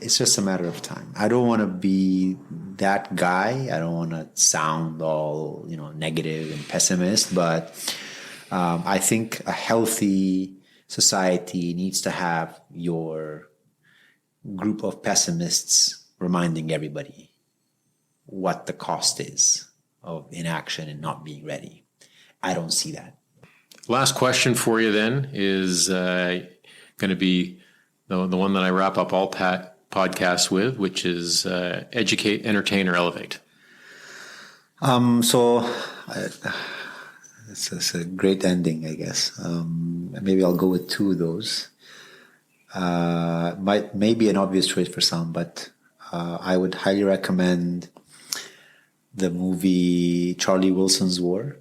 [SPEAKER 1] It's just a matter of time. I don't want to be that guy. I don't want to sound all, negative and pessimist, but I think a healthy society needs to have your group of pessimists reminding everybody what the cost is of inaction and not being ready. I don't see that.
[SPEAKER 2] Last question for you then is going to be the one that I wrap up all podcasts with, which is educate, entertain, or elevate.
[SPEAKER 1] It's a great ending, I guess. Maybe I'll go with two of those. May be an obvious choice for some, but I would highly recommend the movie Charlie Wilson's War.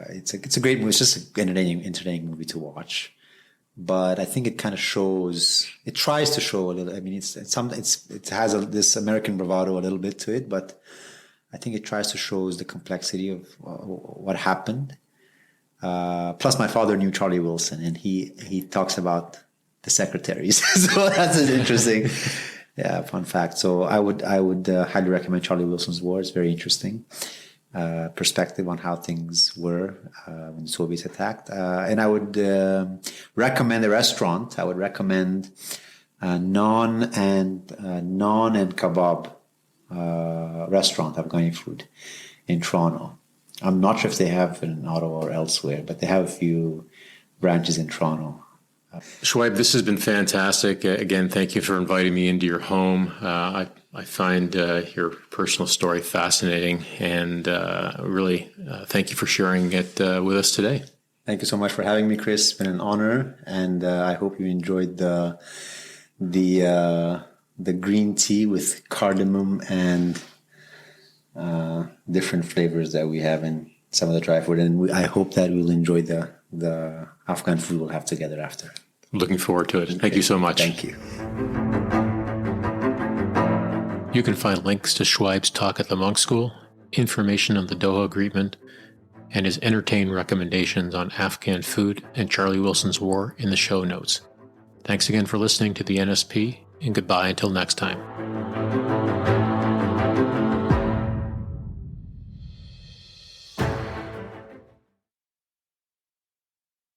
[SPEAKER 1] It's a great movie. It's just an entertaining movie to watch. But I think it kind of it tries to show a little. I mean, it has this American bravado a little bit to it, but I think it tries to show the complexity of what happened. Plus, my father knew Charlie Wilson, and he talks about the secretaries, so that's an interesting, fun fact. So I would highly recommend Charlie Wilson's War. It's very interesting. Perspective on how things were when the Soviets attacked. And I would recommend a restaurant. I would recommend naan and kebab restaurant, Afghani food, in Toronto. I'm not sure if they have it in Ottawa or elsewhere, but they have a few branches in Toronto.
[SPEAKER 2] Shoaib, this has been fantastic. Again, thank you for inviting me into your home. I find your personal story fascinating, and really thank you for sharing it with us today.
[SPEAKER 1] Thank you so much for having me, Chris. It's been an honor, and I hope you enjoyed the green tea with cardamom and different flavors that we have in some of the dry food. And I hope that we'll enjoy the Afghan food we'll have together after.
[SPEAKER 2] Looking forward to it. Thank you so much.
[SPEAKER 1] Thank you.
[SPEAKER 2] You can find links to Shoaib's talk at the Monk School, information on the Doha Agreement, and his entertaining recommendations on Afghan food and Charlie Wilson's War in the show notes. Thanks again for listening to the NSP, and goodbye until next time.